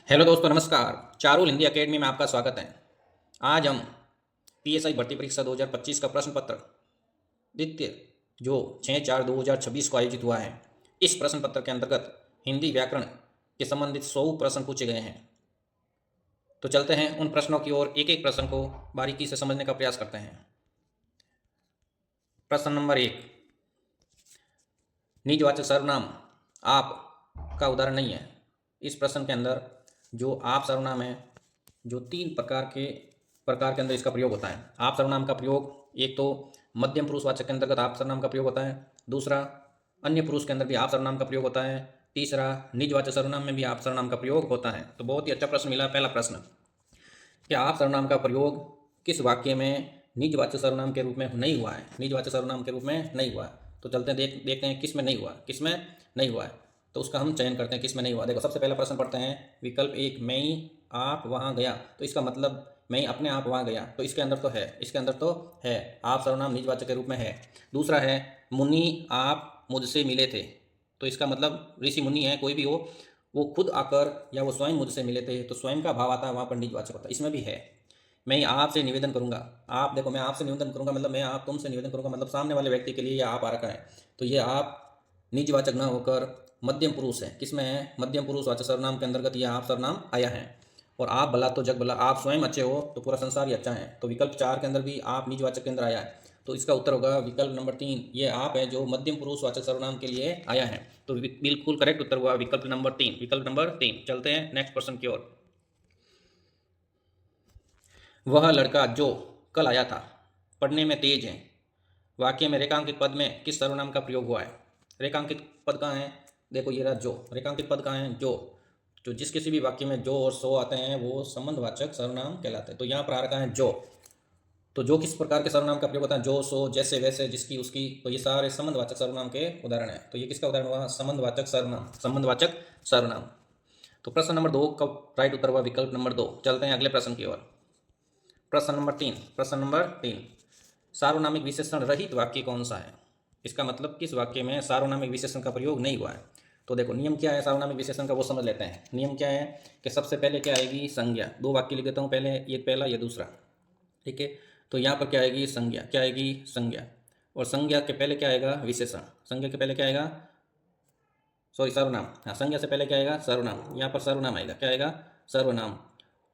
Hello दोस्तों, नमस्कार। Charul Hindi academy में आपका स्वागत है। आज हम पीएसआई भर्ती परीक्षा 2025 का प्रश्न पत्र द्वितीय जो 6/4/2026 को आयोजित हुआ है, इस प्रश्न पत्र के अंतर्गत हिंदी व्याकरण के संबंधित 100 प्रश्न पूछे गए हैं। तो चलते हैं उन प्रश्नों की ओर, एक एक प्रश्न को बारीकी से समझने का प्रयास करते हैं। प्रश्न नंबर 1, निजवाचक सर्वनाम आप का उदाहरण नहीं है। इस प्रश्न के अंदर जो आप सर्वनाम है, जो तीन प्रकार के अंदर इसका प्रयोग होता है। आप सर्वनाम का प्रयोग एक तो मध्यम पुरुषवाचक के अंतर्गत आप सर्वनाम का प्रयोग होता है, दूसरा अन्य पुरुष के अंदर भी आप सर्वनाम का प्रयोग होता है, तीसरा निजवाचक सर्वनाम में भी आप सर्वनाम का प्रयोग होता है। तो बहुत ही अच्छा प्रश्न मिला। पहला प्रश्न, क्या आप सर्वनाम का प्रयोग किस वाक्य में निजवाचक सर्वनाम के रूप में नहीं हुआ है? निजवाचक सर्वनाम के रूप में नहीं हुआ है। तो चलते हैं देखते हैं किस में नहीं हुआ, किस में नहीं हुआ है। तो उसका हम चयन करते हैं किस में नहीं हुआ। देखो, सबसे पहला प्रश्न पढ़ते हैं। विकल्प एक, मैं ही आप वहाँ गया। तो इसका मतलब मैं ही अपने आप वहाँ गया, तो इसके अंदर तो है, इसके अंदर तो है, आप सर्वनाम निजवाचक के रूप में है। दूसरा है, मुनि आप मुझसे मिले थे। तो इसका मतलब ऋषि मुनि है, कोई भी हो, वो खुद आकर या वो स्वयं मुझसे मिले थे, तो स्वयं का भाव आता है, वहाँ पर निजवाचक होता है। इसमें भी है। मैं आपसे निवेदन करूंगा। आप देखो, मैं आपसे निवेदन करूंगा मतलब मैं आप तुमसे निवेदन करूंगा, मतलब सामने वाले व्यक्ति के लिए ये आप आ रखा है। तो ये आप निजवाचक न होकर मध्यम पुरुष है। किसमें है? मध्यम पुरुष वाचक सर्वनाम के अंतर्गत ये आप सर्वनाम आया है। और आप भला तो जग भला, आप स्वयं अच्छे हो तो पूरा संसार ही अच्छा है। तो विकल्प 4 के अंदर भी आप निजवाचक के अंदर आया है। तो इसका उत्तर होगा विकल्प नंबर 3, ये आप है जो मध्यम पुरुष वाचक सर्वनाम के लिए आया है। तो बिल्कुल करेक्ट उत्तर हुआ विकल्प नंबर 3, विकल्प नंबर 3। चलते हैं नेक्स्ट क्वेश्चन की ओर। वह लड़का जो कल आया था पढ़ने में तेज है। वाक्य में रेखांकित पद में किस सर्वनाम का प्रयोग हुआ है? रेखांकित पद कहाँ है? देखो, ये रहा जो। रेखांकित पद कहाँ है? जो। जो जिस किसी भी वाक्य में जो और सो आते हैं वो संबंधवाचक सर्वनाम कहलाते हैं। तो यहाँ पर आ रखा है जो। तो जो किस प्रकार के सर्वनाम का प्रयोग होता है? जो, सो, जैसे, वैसे, जिसकी, उसकी। तो ये सारे संबंधवाचक सर्वनाम के उदाहरण है। तो ये किसका उदाहरण हुआ? संबंधवाचक सर्वनाम, संबंधवाचक सर्वनाम। तो प्रश्न नंबर 2 का राइट उत्तर हुआ विकल्प नंबर 2। चलते हैं अगले प्रश्न की ओर। प्रश्न नंबर 3, प्रश्न नंबर 3, सार्वनामिक विशेषण रहित वाक्य कौन सा है? इसका मतलब किस वाक्य में सार्वनामिक विशेषण का प्रयोग नहीं हुआ है? तो देखो, नियम क्या है सार्वनामिक विशेषण का, वो समझ लेते हैं। नियम क्या है कि सबसे पहले क्या आएगी? संज्ञा। दो वाक्य लिख देता हूँ, पहले ये पहला, ये दूसरा। ठीक है। तो यहाँ पर क्या आएगी? संज्ञा। क्या आएगी? संज्ञा। और संज्ञा के पहले क्या आएगा? विशेषण। संज्ञा के पहले क्या आएगा? सॉरी, सर्वनाम। हाँ, संज्ञा से पहले क्या आएगा? सर्वनाम। यहाँ पर सर्वनाम आएगा। क्या आएगा? सर्वनाम।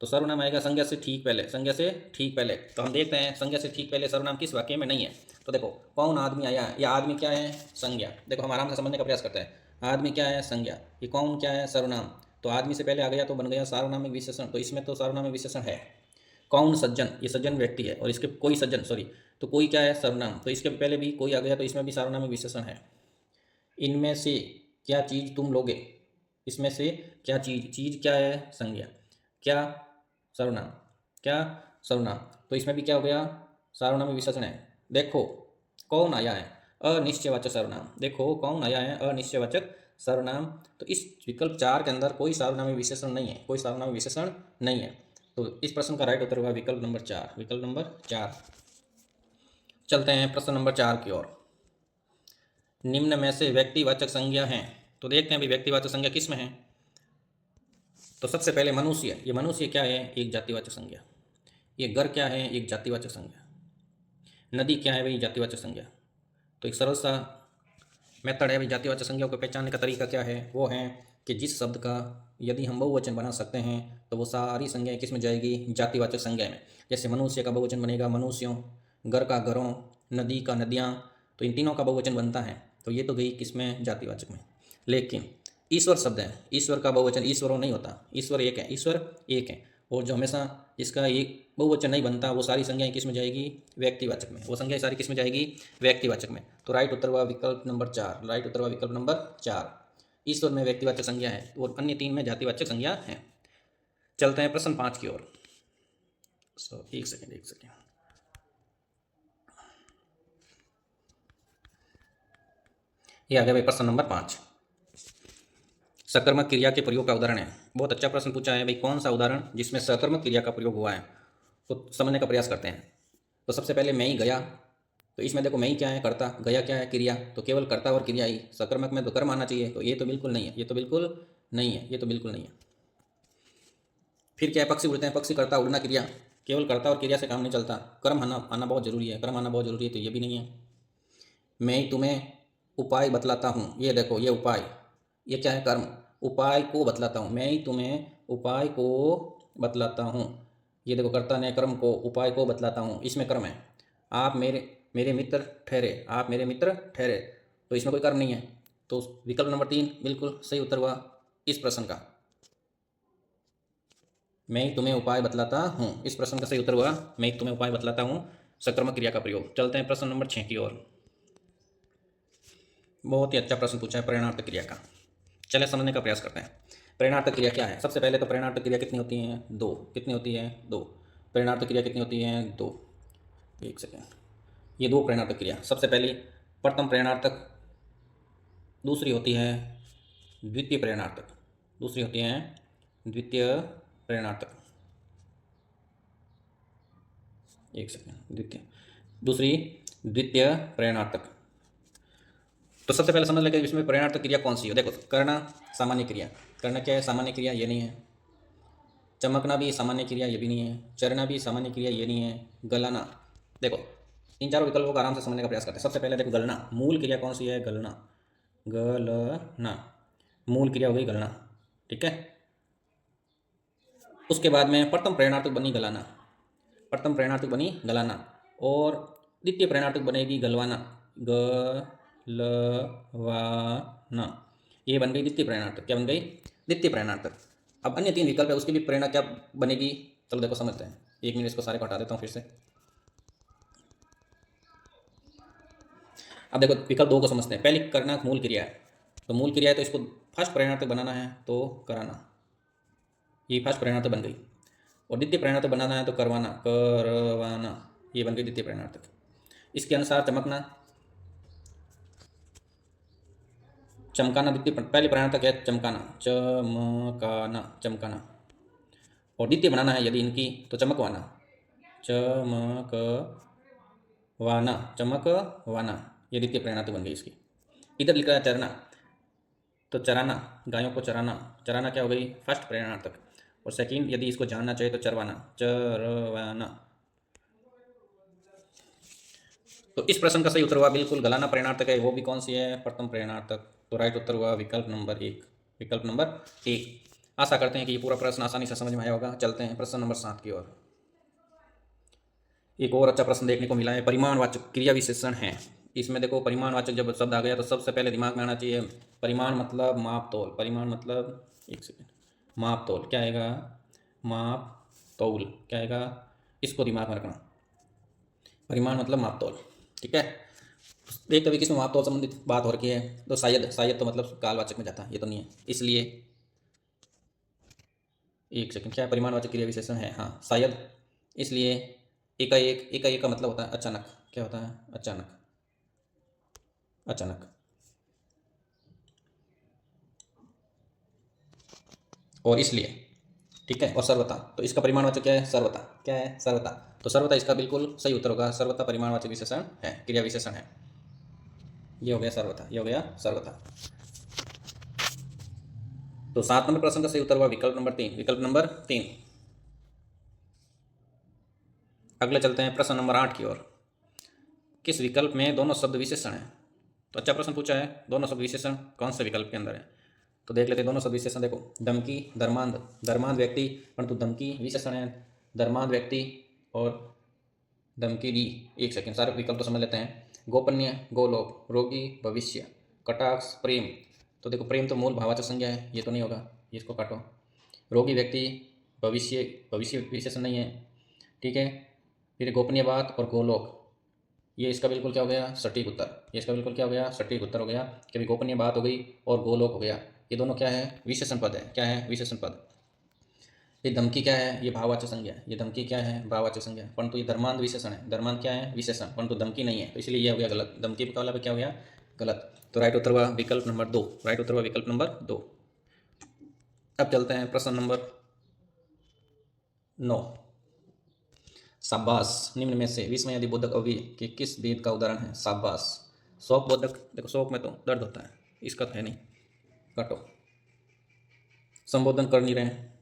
तो सर्वनाम आएगा संज्ञा से ठीक पहले, संज्ञा से ठीक पहले। तो हम देखते हैं संज्ञा से ठीक पहले सर्वनाम किस वाक्य में नहीं है। तो देखो, कौन आदमी आया है, या आदमी क्या है? संज्ञा। देखो, हम आराम से समझने का प्रयास करते हैं। आदमी क्या है? संज्ञा। ये कौन क्या है? सर्वनाम। तो आदमी से पहले आ गया तो बन गया सार्वनामिक विशेषण। तो इसमें तो सार्वनामिक विशेषण है। कौन? सज्जन। ये सज्जन व्यक्ति है, और इसके कोई सज्जन, सॉरी, तो कोई क्या है? सर्वनाम। तो इसके पहले भी कोई आ गया तो इसमें भी सार्वनामिक विशेषण है। इनमें से क्या चीज़ तुम लोगे? इसमें से क्या चीज़, चीज़ क्या है? संज्ञा। क्या? सर्वनाम। क्या? सर्वनाम। तो इसमें भी क्या हो गया? सार्वनामिक विशेषण है। देखो, कौन आया है? अनिश्चयवाचक सर्वनाम। देखो, कौन आया है? अनिश्चयवाचक सर्वनाम। तो इस विकल्प 4 के अंदर कोई सार्वनामिक विशेषण नहीं है, कोई सार्वनामिक विशेषण नहीं है। तो इस प्रश्न का राइट उत्तर होगा विकल्प नंबर 4, विकल्प नंबर 4। चलते हैं प्रश्न नंबर 4 की ओर। निम्न में से व्यक्तिवाचक संज्ञा हैं। तो देखते हैं भी व्यक्तिवाचक संज्ञा किस में है। तो सबसे पहले मनुष्य। ये मनुष्य क्या है? एक जातिवाचक संज्ञा। ये घर क्या है? एक जातिवाचक संज्ञा। नदी क्या है भाई? जातिवाचक संज्ञा। तो एक सरल सा मेथड है भाई जातिवाचक संज्ञाओं को पहचानने का तरीका क्या है? वो है कि जिस शब्द का यदि हम बहुवचन बना सकते हैं तो वो सारी संज्ञाएं किस में जाएगी? जातिवाचक संज्ञा में। जैसे मनुष्य का बहुवचन बनेगा मनुष्यों, घर का घरों, नदी का नदियाँ। तो इन तीनों का बहुवचन बनता है। तो ये तो गई किसमें? जातिवाचक में। लेकिन ईश्वर शब्द है, ईश्वर का बहुवचन ईश्वरों नहीं होता। ईश्वर एक है, ईश्वर एक है। और जो हमेशा जिसका एक बहुवचन नहीं बनता वो सारी संज्ञाएं किस में जाएगी? व्यक्तिवाचक में। वो संज्ञाएं सारी किस में जाएगी? व्यक्तिवाचक में। तो राइट उत्तर हुआ विकल्प नंबर 4, राइट उत्तर हुआ विकल्प नंबर 4। ईश्वर में व्यक्तिवाचक संज्ञा है और अन्य 3 में जातिवाचक संज्ञा है। चलते हैं प्रश्न 5 की ओर। एक सेकेंड, एक सेकेंड। ये आ गया भाई प्रश्न नंबर 5। सकर्मक क्रिया के प्रयोग का उदाहरण है। बहुत अच्छा प्रश्न पूछा है भाई, कौन सा उदाहरण जिसमें सकर्मक क्रिया का प्रयोग हुआ है, तो समझने का प्रयास करते हैं। तो सबसे पहले मैं ही गया। तो इसमें देखो, मैं ही क्या है? कर्ता, गया क्या है? क्रिया। तो केवल कर्ता और क्रिया ही। सकर्मक में तो कर्म आना चाहिए, तो ये तो बिल्कुल नहीं है, ये तो बिल्कुल नहीं है, ये तो बिल्कुल नहीं है। फिर क्या है, पक्षी उड़ते हैं, पक्षी करता उड़ना क्रिया, केवल कर्ता और क्रिया से काम नहीं चलता, कर्म आना आना बहुत जरूरी है, कर्म आना बहुत जरूरी है, तो ये भी नहीं है। मैं ही तुम्हें उपाय बतलाता हूँ, ये देखो ये उपाय, ये क्या है, कर्म, उपाय को बतलाता हूँ, मैं ही तुम्हें उपाय को बतलाता हूँ, ये देखो कर्ता ने कर्म को उपाय को बतलाता हूँ, इसमें कर्म है। आप मेरे मेरे मित्र ठहरे, आप मेरे मित्र ठहरे, तो इसमें कोई कर्म नहीं है, तो विकल्प नंबर 3 बिल्कुल सही उत्तर हुआ इस प्रश्न का। मैं ही तुम्हें उपाय बतलाता हूँ, इस प्रश्न का सही उत्तर हुआ मैं ही तुम्हें उपाय बतलाता हूँ, सकर्मक क्रिया का प्रयोग। चलते हैं प्रश्न नंबर 6 की ओर। बहुत ही अच्छा प्रश्न पूछा है प्रेरणार्थ क्रिया का, चले समझने का प्रयास करते हैं। प्रेरणार्थ क्रिया क्या है? सबसे पहले तो प्रेरणार्थ क्रिया कितनी होती है? दो। कितनी होती है? दो। प्रेरणार्थ क्रिया कितनी होती है? दो। एक सेकेंड, ये दो प्रेरणार्थक क्रिया, सबसे पहली प्रथम प्रेरणार्थक, दूसरी होती है द्वितीय प्रेरणार्थक, दूसरी होती है द्वितीय प्रेरणार्थक। एक सेकेंड, द्वितीय, दूसरी द्वितीय प्रेरणार्थक। तो सबसे पहले समझ लेंगे इसमें प्रेरणार्थक क्रिया कौन सी है। देखो, करना सामान्य क्रिया, करना क्या है? सामान्य क्रिया, ये नहीं है। चमकना भी सामान्य क्रिया, ये भी नहीं है। चरना भी सामान्य क्रिया, ये नहीं है। गलाना, देखो इन चारों विकल्पों को आराम से समझने का प्रयास करते हैं। सबसे पहले देखो, गलना, मूल क्रिया कौन सी है? गलना, गलना, मूल क्रिया हो गई गलना, ठीक है। उसके बाद में प्रथम प्रेरणार्थक बनी गलाना, प्रथम प्रेरणार्थक बनी गलाना, और द्वितीय प्रेरणार्थक बनेगी गलवाना, गलवाना, ये बन गई द्वितीय प्रेरणार्थक। क्या बन गई? द्वितीय प्रेरणार्थक। अब अन्य तीन विकल्प है, उसकी भी प्रेरणा क्या बनेगी, चलो देखो समझते हैं। एक मिनट, इसको सारे को हटा देता हूँ फिर से। अब देखो विकल्प दो को समझते हैं। पहली करना मूल क्रिया है, तो मूल क्रिया है तो इसको फर्स्ट प्रेरणार्थक बनाना है तो कराना, ये फर्स्ट प्रेरणार्थक बन गई। और द्वितीय प्रेरणार्थक बनाना है तो करवाना, करवाना, ये बन गई द्वितीय प्रेरणार्थक। इसके अनुसार चमकना, चमकाना द्वितीय, पहले प्रेरणार्थक है चमकाना, चमकाना, चमकाना, और द्वितीय बनाना है यदि इनकी तो चमकवाना, चमकवाना, चमकवाना, ये द्वितीय प्रेरणार्थक बन गई इसकी। इधर लिखा है चरना, तो चराना, गायों को चराना, चराना क्या हो गई? फर्स्ट प्रेरणार्थक। और सेकंड यदि इसको जानना चाहिए तो चरवाना, चरवाना। तो इस प्रश्न का सही उत्तर हुआ बिल्कुल गलाना प्रेरणार्थक है, वो भी कौन सी है? प्रथम प्रेरणार्थक। तो राइट उत्तर हुआ विकल्प नंबर 1, विकल्प नंबर 1। आशा करते हैं कि ये पूरा प्रश्न आसानी से समझ में आया होगा। चलते हैं प्रश्न नंबर 7 की ओर। एक और अच्छा प्रश्न देखने को मिला है, परिमाणवाचक क्रिया विशेषण है। इसमें देखो, परिमाणवाचक जब शब्द आ गया तो सबसे पहले दिमाग में आना चाहिए परिमाण मतलब माप तोल, परिमाण मतलब, एक सेकेंड, माप तोल क्या आएगा? माप तोल क्या आएगा? इसको दिमाग में रखना, परिमाण मतलब माप तोल, ठीक है। एक कभी किसमें माप तोल संबंधित बात हो रखी है तो शायद, शायद तो मतलब कालवाचक में जाता है, ये तो नहीं है, इसलिए एक सेकंड, क्या परिमाणवाचक क्रिया विशेषण है? हाँ शायद, इसलिए एकाएक, एकाएक का मतलब होता है अचानक, क्या होता है? अचानक, अचानक। और इसलिए, ठीक है। और सर्वथा, तो इसका परिमाणवाचक क्या है? सर्वथा, क्या है? सर्वथा। तो सर्वथा इसका बिल्कुल सही उत्तर होगा, सर्वथा परिमाणवाचक विशेषण है, क्रिया विशेषण है। ये हो गया सर्वथा, ये हो गया सर्वथा। तो 7 नंबर प्रश्न का सही उत्तर हुआ विकल्प नंबर 3, विकल्प नंबर 3। अगले चलते हैं प्रश्न नंबर 8 की ओर। किस विकल्प में दोनों शब्द विशेषण है? तो अच्छा प्रश्न पूछा है, दोनों शब्द विशेषण कौन से विकल्प के अंदर है? तो देख लेते हैं दोनों शब्द विशेषण। देखो, धमकी, धर्मांध, धर्मांध व्यक्ति, परंतु धमकी विशेषण है, धर्मांध व्यक्ति और धमकी दी। एक सेकेंड, सारे विकल्प तो समझ लेते हैं। गोपनीय, गोलोक, रोगी, भविष्य, कटाक्ष, प्रेम। तो देखो, प्रेम तो मूल भाववाचक संज्ञा है, ये तो नहीं होगा, इसको काटो। रोगी व्यक्ति, भविष्य, भविष्य विशेषण नहीं है, ठीक है। फिर गोपनीय बात और गोलोक, ये इसका बिल्कुल क्या हो गया? सटीक उत्तर। ये इसका बिल्कुल क्या हो गया? सटीक उत्तर हो गया। कभी गोपनीय बात हो गई और गोलोक हो गया, ये दोनों क्या है? विशेषण पद है। क्या है? विशेषण पद। ये धमकी क्या है? ये भाववाचक संज्ञा है। ये धमकी क्या है? भाववाचक संज्ञा। परंतु ये धर्मांध विशेषण है। धर्मांध क्या है? विशेषण, परंतु धमकी नहीं है, तो इसलिए ये हो गया गलत। धमकी का वाला पे क्या हो गया? गलत। तो राइट उत्तर हुआ विकल्प नंबर 2, राइट उत्तर हुआ विकल्प नंबर 2। अब चलते हैं प्रश्न नंबर 9। शाबाश, निम्न में से विस्मयादि बोधक अवयव के किस भेद का उदाहरण है? शाबाश, शोक बोधक। देखो, शोक में तो दर्द होता है, इसका तो है नहीं, काटो। संबोधन कर नहीं रहे हैं,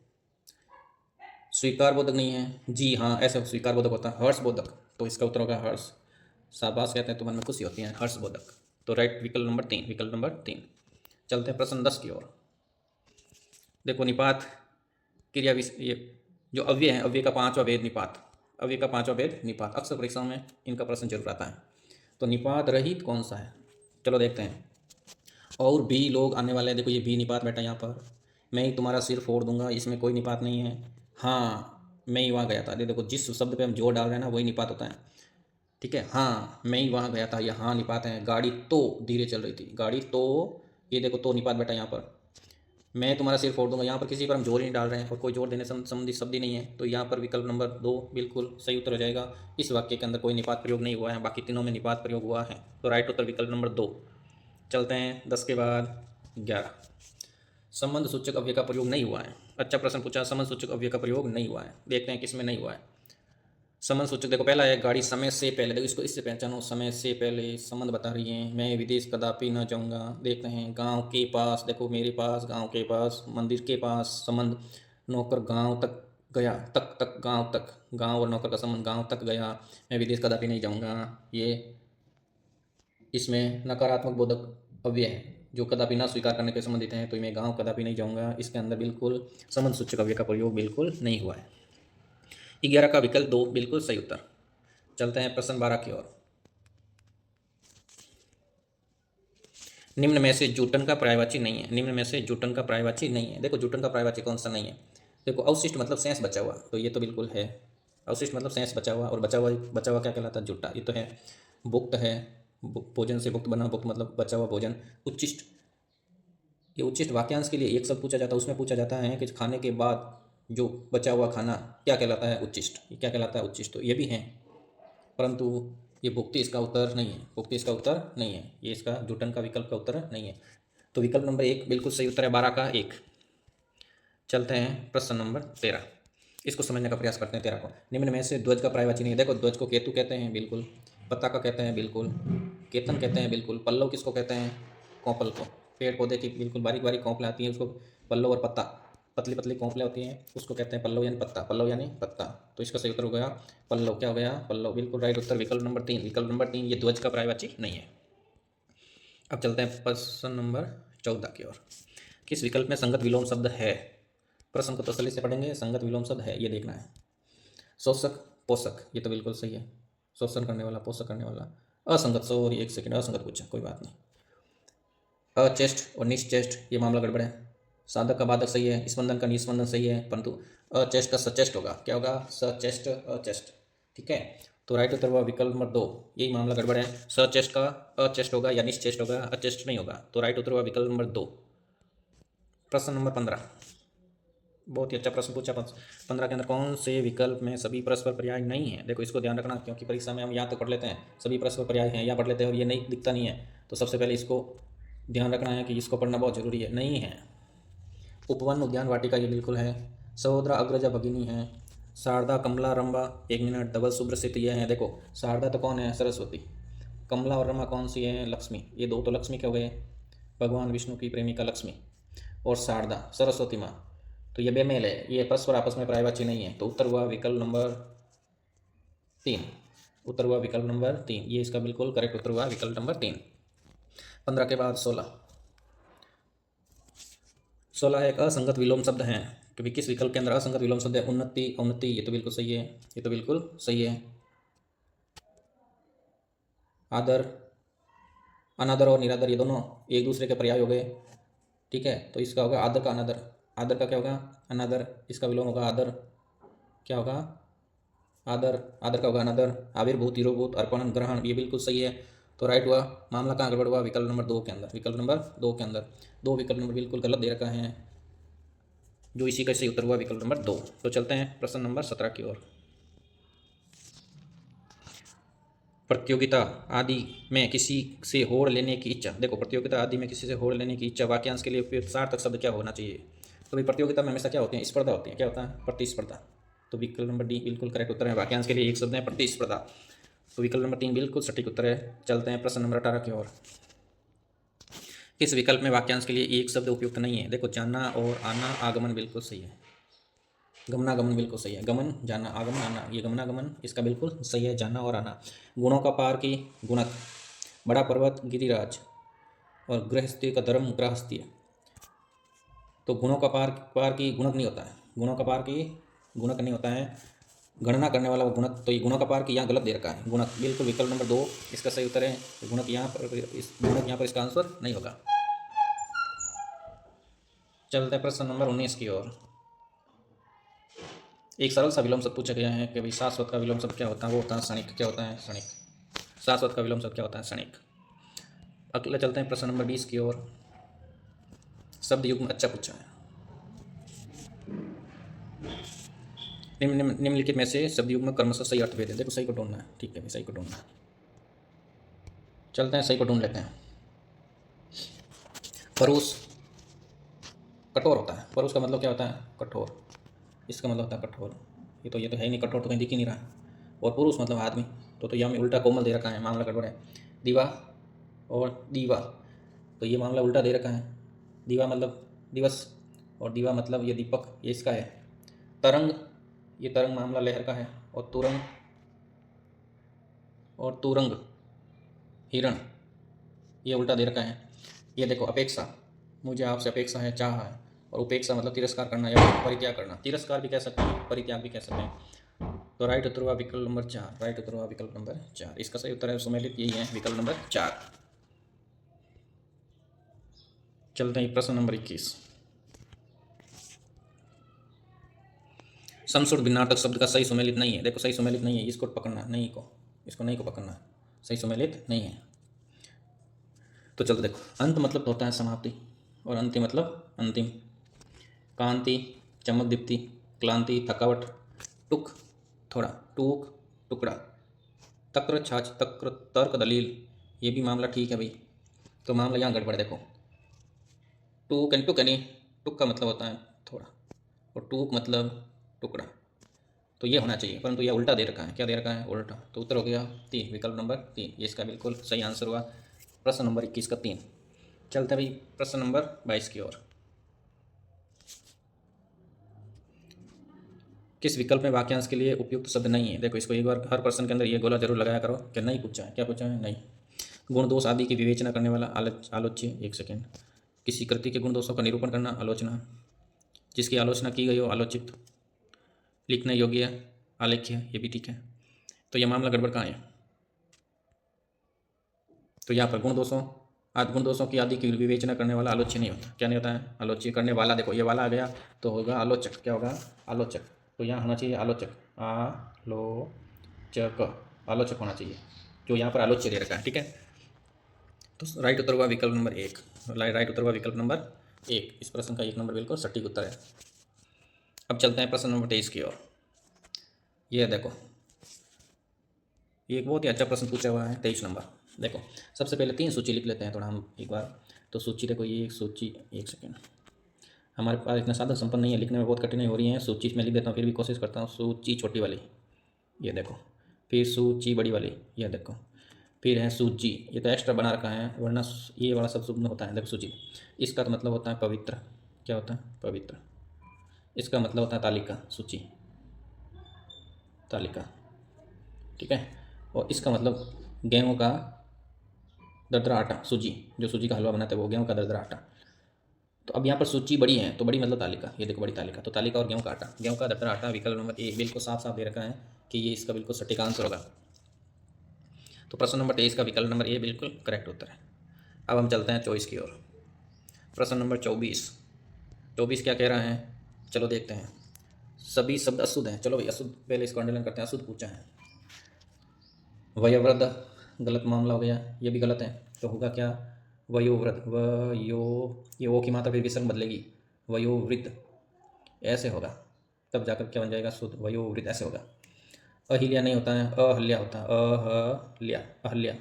स्वीकार बोधक नहीं है जी, हाँ ऐसे स्वीकार बोधक होता है, हर्ष बोधक, तो इसका उत्तर होगा हर्ष। शाबाश कहते हैं तो मन में खुशी होती है, हर्ष बोधक। तो राइट विकल्प नंबर 3, विकल्प नंबर 3। चलते हैं प्रश्न 10 की ओर। देखो निपात क्रिया ये जो अव्यय है, अव्यय का पांचवा भेद निपात, अव्यय का पांचवा भेद निपात, अक्सर परीक्षाओं में इनका प्रश्न जरूर आता है। तो निपात रहित कौन सा है, चलो देखते हैं। और भी लोग आने वाले हैं, देखो ये भी निपात बैठा यहाँ पर, मैं ही तुम्हारा सिर फोड़ दूंगा, इसमें कोई निपात नहीं है। हाँ मैं ही वहाँ गया था, देखो जिस शब्द पे हम जोर डाल रहे हैं ना वही निपात होता है, ठीक है। हाँ मैं ही वहाँ गया था, यहाँ निपात है। गाड़ी तो धीरे चल रही थी, गाड़ी तो, ये देखो तो निपात बैठा यहाँ पर। मैं तुम्हारा सिर फोड़ दूंगा, यहाँ पर किसी पर हम जोर ही नहीं डाल रहे हैं और कोई जोर देने संबंधी शब्द ही नहीं है, तो यहाँ पर विकल्प नंबर 2 बिल्कुल सही उत्तर हो जाएगा। इस वाक्य के अंदर कोई निपात प्रयोग नहीं हुआ है, बाकी तीनों में निपात प्रयोग हुआ है, तो राइट उत्तर विकल्प नंबर 2। चलते हैं 10 के बाद 11। संबंध सूचक अव्यय का प्रयोग नहीं हुआ है। अच्छा प्रश्न पूछा, संबंध सूचक अव्यय का प्रयोग नहीं हुआ है, देखते हैं किसमें नहीं हुआ है। संबंध सूचक देखो पहला है गाड़ी समय से पहले, देखो इसको इससे पहचानो, समय से पहले संबंध बता रही है, मैं विदेश कदापि न जाऊंगा। देखते हैं गांव के पास, देखो मेरे पास, गांव के पास, मंदिर के पास संबंध, नौकर गांव तक गया, तक तक गांव तक, गांव और नौकर का संबंध गांव तक गया, मैं विदेश कदापि नहीं जाऊंगा, ये इसमें नकारात्मक बोधक अव्यय है जो कदापि ना स्वीकार करने के संबंधित हैं, तो मैं गांव कदापि नहीं जाऊंगा, इसके अंदर बिल्कुल संबंध सूचक अव्यय का प्रयोग बिल्कुल नहीं हुआ है। 11 का विकल्प 2 बिल्कुल सही उत्तर। चलते हैं प्रश्न 12 की ओर। निम्न में से जूटन का पर्यायवाची नहीं है, निम्न में से जूटन का पर्यायवाची नहीं है। देखो जूटन का पर्यायवाची कौन सा नहीं है, देखो अवशिष्ट मतलब शेष बचा हुआ, तो ये तो बिल्कुल है, अवशिष्ट मतलब शेष बचा हुआ, और बचा हुआ क्या कहलाता है, जूटा, ये तो है। भुक्त है, भोजन से भुक्त बना, भुक्त मतलब बचा हुआ भोजन। उच्चिष्ट, ये उच्चिष्ट वाक्यांश के लिए एक शब्द पूछा जाता है, उसमें पूछा जाता है कि खाने के बाद जो बचा हुआ खाना क्या कहलाता है, उच्चिष्ट, ये क्या कहलाता है, उच्चिष्ट, तो ये भी है, परंतु ये भुक्ति इसका उत्तर नहीं है, भुक्ति इसका उत्तर नहीं है, ये इसका जूटन का विकल्प का उत्तर नहीं है, तो विकल्प नंबर 1 बिल्कुल सही उत्तर है, 12 का 1। चलते हैं प्रश्न नंबर 13, इसको समझने का प्रयास करते हैं 13 को। निम्न में से ध्वज का पर्यायवाची नहीं है, देखो ध्वज को केतु कहते हैं बिल्कुल, पताका का कहते हैं बिल्कुल, केतन कहते हैं बिल्कुल, पल्लव किसको कहते हैं, कोंपल को, पेड़ पौधे की बिल्कुल बारीक बारीक कोंपलें आती हैं उसको पल्लव, और पत्ता पतली पतली कोंपलें होती हैं उसको कहते हैं पल्लव यानी पत्ता, पल्लव यानी पत्ता, तो इसका सही उत्तर हो गया पल्लव, क्या हो गया, पल्लव, बिल्कुल राइट उत्तर विकल्प नंबर 3, विकल्प नंबर 3, ये ध्वज का पर्यायवाची नहीं है। अब चलते हैं प्रश्न नंबर 14 की ओर। किस विकल्प में संगत विलोम शब्द है, प्रश्न को तसल्ली से पढ़ेंगे, संगत विलोम शब्द है ये देखना है। शोषक, पोषक, ये तो बिल्कुल सही है, शोषण करने वाला, पोषक करने वाला। असंगत, सॉरी एक सेकंड, असंगत पूछा, कोई बात नहीं। अचेष्ट और निश्चेष्ट, ये मामला गड़बड़ है। साधक का बाधक सही है, स्पंदन का निस्पंदन सही है, परंतु अचेष्ट का सचेष्ट होगा, क्या होगा, सचेष्ट अचेष्ट, ठीक है। तो राइट उत्तर हुआ विकल्प नंबर 2, यही मामला गड़बड़ है, सचेष्ट का अचेष्ट होगा या निश्चेष्ट होगा, अचेष्ट नहीं होगा, तो राइट उत्तर हुआ विकल्प नंबर 2। प्रश्न नंबर 15, बहुत ही अच्छा प्रश्न पूछा। 15 के अंदर कौन से विकल्प में सभी परस्पर पर्याय नहीं है, देखो इसको ध्यान रखना, क्योंकि परीक्षा में हम यहाँ तो पढ़ लेते हैं सभी परस्पर पर्याय हैं, या पढ़ लेते हैं और ये नहीं दिखता नहीं है, तो सबसे पहले इसको ध्यान रखना है कि इसको पढ़ना बहुत जरूरी है, नहीं है। उपवन, उद्यान, वाटिका, ये बिल्कुल है। सहोदरा, अग्रजा, भगिनी है। शारदा, कमला, रंबा, 1 मिनट, धवल, सुब्रसित, ये हैं। देखो शारदा तो कौन है, सरस्वती। कमला और रमा कौन सी है, लक्ष्मी, ये दो तो लक्ष्मी के हो गए, भगवान विष्णु की प्रेमिका लक्ष्मी, और शारदा सरस्वती माँ, तो ये बेमेल है, ये परस्पर आपस में पर्यायवाची नहीं है, तो उत्तर हुआ विकल्प नंबर 3, उत्तर हुआ विकल्प नंबर 3, ये इसका बिल्कुल करेक्ट उत्तर हुआ विकल्प नंबर 3। 15 के बाद 16, 16 एक असंगत विलोम शब्द है, क्योंकि किस विकल्प के अंदर असंगत विलोम शब्द है, उन्नति, अवनति, ये तो बिल्कुल सही है, ये तो बिल्कुल सही है। आदर, अनादर और निरादर, ये दोनों एक दूसरे के पर्याय हो गए, ठीक है, तो इसका होगा आदर का अनादर, आदर का क्या होगा, अनादर, इसका विलोम होगा आदर, क्या होगा, आदर, आदर का होगा अनादर। आविर्भूत, तिरोभूत, अर्पण, ग्रहण, ये बिल्कुल सही है, तो राइट हुआ, मामला कहाँ गड़बड़ हुआ, विकल्प नंबर 2 के अंदर, विकल्प नंबर 2 के अंदर, 2 विकल्प नंबर बिल्कुल गलत दे रखा है, जो इसी का सही उत्तर हुआ विकल्प नंबर 2। तो चलते हैं प्रश्न नंबर 17 की ओर। प्रतियोगिता आदि में किसी से होड़ लेने की इच्छा, देखो प्रतियोगिता आदि में किसी से होड़ लेने की इच्छा, वाक्यांश के लिए उपयुक्त सार्थक शब्द क्या होना चाहिए, तो भाई प्रतियोगिता में हमेशा क्या होती है, स्पर्धा होती है, क्या होता है, प्रतिस्पर्धा, तो विकल्प नंबर डी बिल्कुल करेक्ट उत्तर है, वाक्यांश के लिए एक शब्द है प्रतिस्पर्धा, तो विकल्प नंबर 3 बिल्कुल सटीक उत्तर है। चलते हैं प्रश्न नंबर 18 की ओर। किस विकल्प में वाक्यांश के लिए एक शब्द उपयुक्त नहीं है, देखो जाना और आना, आगमन बिल्कुल सही है, गमनागमन बिल्कुल सही है। गमन जाना, आगमन आना, ये गमनागमन इसका बिल्कुल सही है, जाना और आना। गुणों का पार की गुणक, बड़ा पर्वत गिरिराज, और गृहस्थी का धर्म गृहस्थी है। तो गुणों का पार की गुणक नहीं होता है, गुणों का पार की गुणक नहीं होता है, गणना करने वाला वो गुणक। तो ये गुणों का पार की यहाँ गलत दे रखा है, गुणक बिल्कुल विकल्प नंबर 2 इसका सही उत्तर है। गुणक यहाँ पर, इस गुणक यहाँ पर इसका आंसर नहीं होगा। चलते हैं प्रश्न नंबर 19 की ओर। एक सरल सा विलोम शब्द पूछा गया है कि भाई शाश्वत का विलोम शब्द क्या होता है, वो होता है क्षणिक। क्या होता है? क्षणिक। शाश्वत का विलोम शब्द क्या होता है? क्षणिक। अगले चलते हैं प्रश्न नंबर 20 की ओर। शब्द युग्म अच्छा पूछा है। निम्नलिखित में से शब्द युग्म क्रमशः सही अर्थ भेद है। देखो सही को ढूंढना है, ठीक है, सही को ढूंढना है। चलते हैं, सही को ढूंढ लेते हैं। परुष कठोर होता है। परुष का मतलब क्या होता है? कठोर। इसका मतलब होता है कठोर। ये तो है ही नहीं, कठोर तो कहीं दिख ही नहीं रहा। और पुरुष मतलब आदमी, तो यहाँ में उल्टा कोमल दे रखा है, मामला गड़बड़ है। दीवा और दीवा, तो ये मामला उल्टा दे रखा है। दीवा मतलब दिवस, और दीवा मतलब ये दीपक, ये इसका है। तरंग, ये तरंग मामला लहर का है। और तुरंग, और तुरंग हिरण, ये उल्टा दे रखा है। ये देखो अपेक्षा, मुझे आपसे अपेक्षा है, चाह है। और उपेक्षा मतलब तिरस्कार करना या परित्याग करना। तिरस्कार भी कह सकते हैं, परित्याग भी कह सकते हैं। तो राइट उत्तर हुआ विकल्प नंबर 4। राइट उत्तर हुआ विकल्प नंबर 4, इसका सही उत्तर है सुमेलित, यही है विकल्प नंबर 4। चलते हैं प्रश्न नंबर 21। समसुर भिन्नार्थक शब्द का सही सुमेलित नहीं है। देखो सही सुमेलित नहीं है, इसको पकड़ना, नहीं को, इसको नहीं को पकड़ना, सही सुमेलित नहीं है। तो चलो देखो, अंत मतलब होता है समाप्ति, और अंति मतलब अंतिम। कांति, चमक दीप्ति, क्लांति, थकावट, टुक थोड़ा, टूक टुकड़ा, तक्र छाछ, तक्र तर्क दलील, ये भी मामला ठीक है भाई। तो मामला यहाँ गड़बड़। देखो टूक एंड टुक यानी टुक का मतलब होता है थोड़ा, और टूक मतलब टुकड़ा, तो ये होना चाहिए, परंतु यह उल्टा दे रखा है। क्या दे रखा है? उल्टा। तो उत्तर हो गया 3, विकल्प नंबर 3, ये इसका बिल्कुल सही आंसर हुआ प्रश्न नंबर 21 का 3। चलते भाई प्रश्न नंबर 22 की ओर। किस विकल्प में वाक्यांश के लिए उपयुक्त शब्द नहीं है? देखो इसको एक बार हर प्रश्न के अंदर ये गोला जरूर लगाया करो कि नहीं पूछा है। क्या पूछा है? नहीं। गुण दोष आदि की विवेचना करने वाला आलोच्य। एक सेकेंड। किसी कृति के गुण दोषों का निरूपण करना, आलोचना। जिसकी आलोचना की गई हो, आलोचित। लिखने योग्य, आलेख्य, ये भी ठीक है। तो यह मामला गड़बड़ कहाँ है? तो यहाँ पर गुण दोषों की आदि की विवेचना करने वाला आलोच्य नहीं होता। क्या नहीं होता है? आलोच्य करने वाला। देखो ये वाला आ गया तो होगा आलोचक। क्या होगा? आलोचक। तो यहाँ होना चाहिए आलोचक, आलोचक, आलोचक होना चाहिए, जो यहाँ पर आलोच्य दे रखा है। ठीक है, तो राइट उत्तर हुआ विकल्प नंबर 1। राइट उत्तर हुआ विकल्प नंबर 1। इस प्रश्न का 1 नंबर बिल्कुल सटीक उत्तर है। अब चलते हैं प्रश्न नंबर 23 की ओर। ये देखो, ये एक बहुत ही अच्छा प्रश्न पूछा हुआ है, 23 नंबर। देखो सबसे पहले 3 सूची लिख लेते हैं थोड़ा हम एक बार। तो सूची देखो, ये एक सूची, एक सेकेंड, हमारे पास इतना साधन संपन्न नहीं है, लिखने में बहुत कठिनाई हो रही है। सूची में लिख देता हूँ, फिर भी कोशिश करता हूँ। सूची छोटी वाली, ये देखो, फिर सूची बड़ी वाली, ये देखो, फिर है सूची, ये तो एक्स्ट्रा बना रखा है, वरना ये वाला सब शुभ होता है। देखो सूची, इसका तो मतलब होता है पवित्र। क्या होता है? पवित्र। इसका मतलब होता है तालिका, सूची, तालिका। ठीक है, और इसका मतलब गेहूँ का दरदरा आटा, सूजी, जो सूजी का हलवा बनाते हैं वो गेहूँ का दरदरा आटा। तो अब यहाँ पर सूची बड़ी है, तो बड़ी मतलब तालिका, ये देखो बड़ी तालिका, तो तालिका और गेहूँ का आटा, गेहूँ का दरदरा आटा, विकल्प नंबर 1 बिल्कुल साफ साफ दे रखा है कि ये इसका बिल्कुल सटीक आंसर होगा। तो प्रश्न नंबर 23 का विकल्प नंबर 1 बिल्कुल करेक्ट उत्तर है। अब हम चलते हैं 24 की ओर। प्रश्न नंबर 24 क्या कह रहा है? चलो देखते हैं। सभी शब्द अशुद्ध हैं। चलो भाई अशुद्ध पहले इसको अंडरलाइन करते हैं। अशुद्ध पूछा है। वयोवृद्ध गलत मामला हो गया, ये भी गलत है। तो होगा क्या? वयोवृद्ध, ये ओ की मात्रा फिर विसर्ग बदलेगी, वयोवृद्ध ऐसे होगा, तब जाकर क्या बन जाएगा? शुद्ध। वयोवृद्ध ऐसे होगा। अहिल्या नहीं होता है, अहल्या होता है, अहल्या, अहल्या,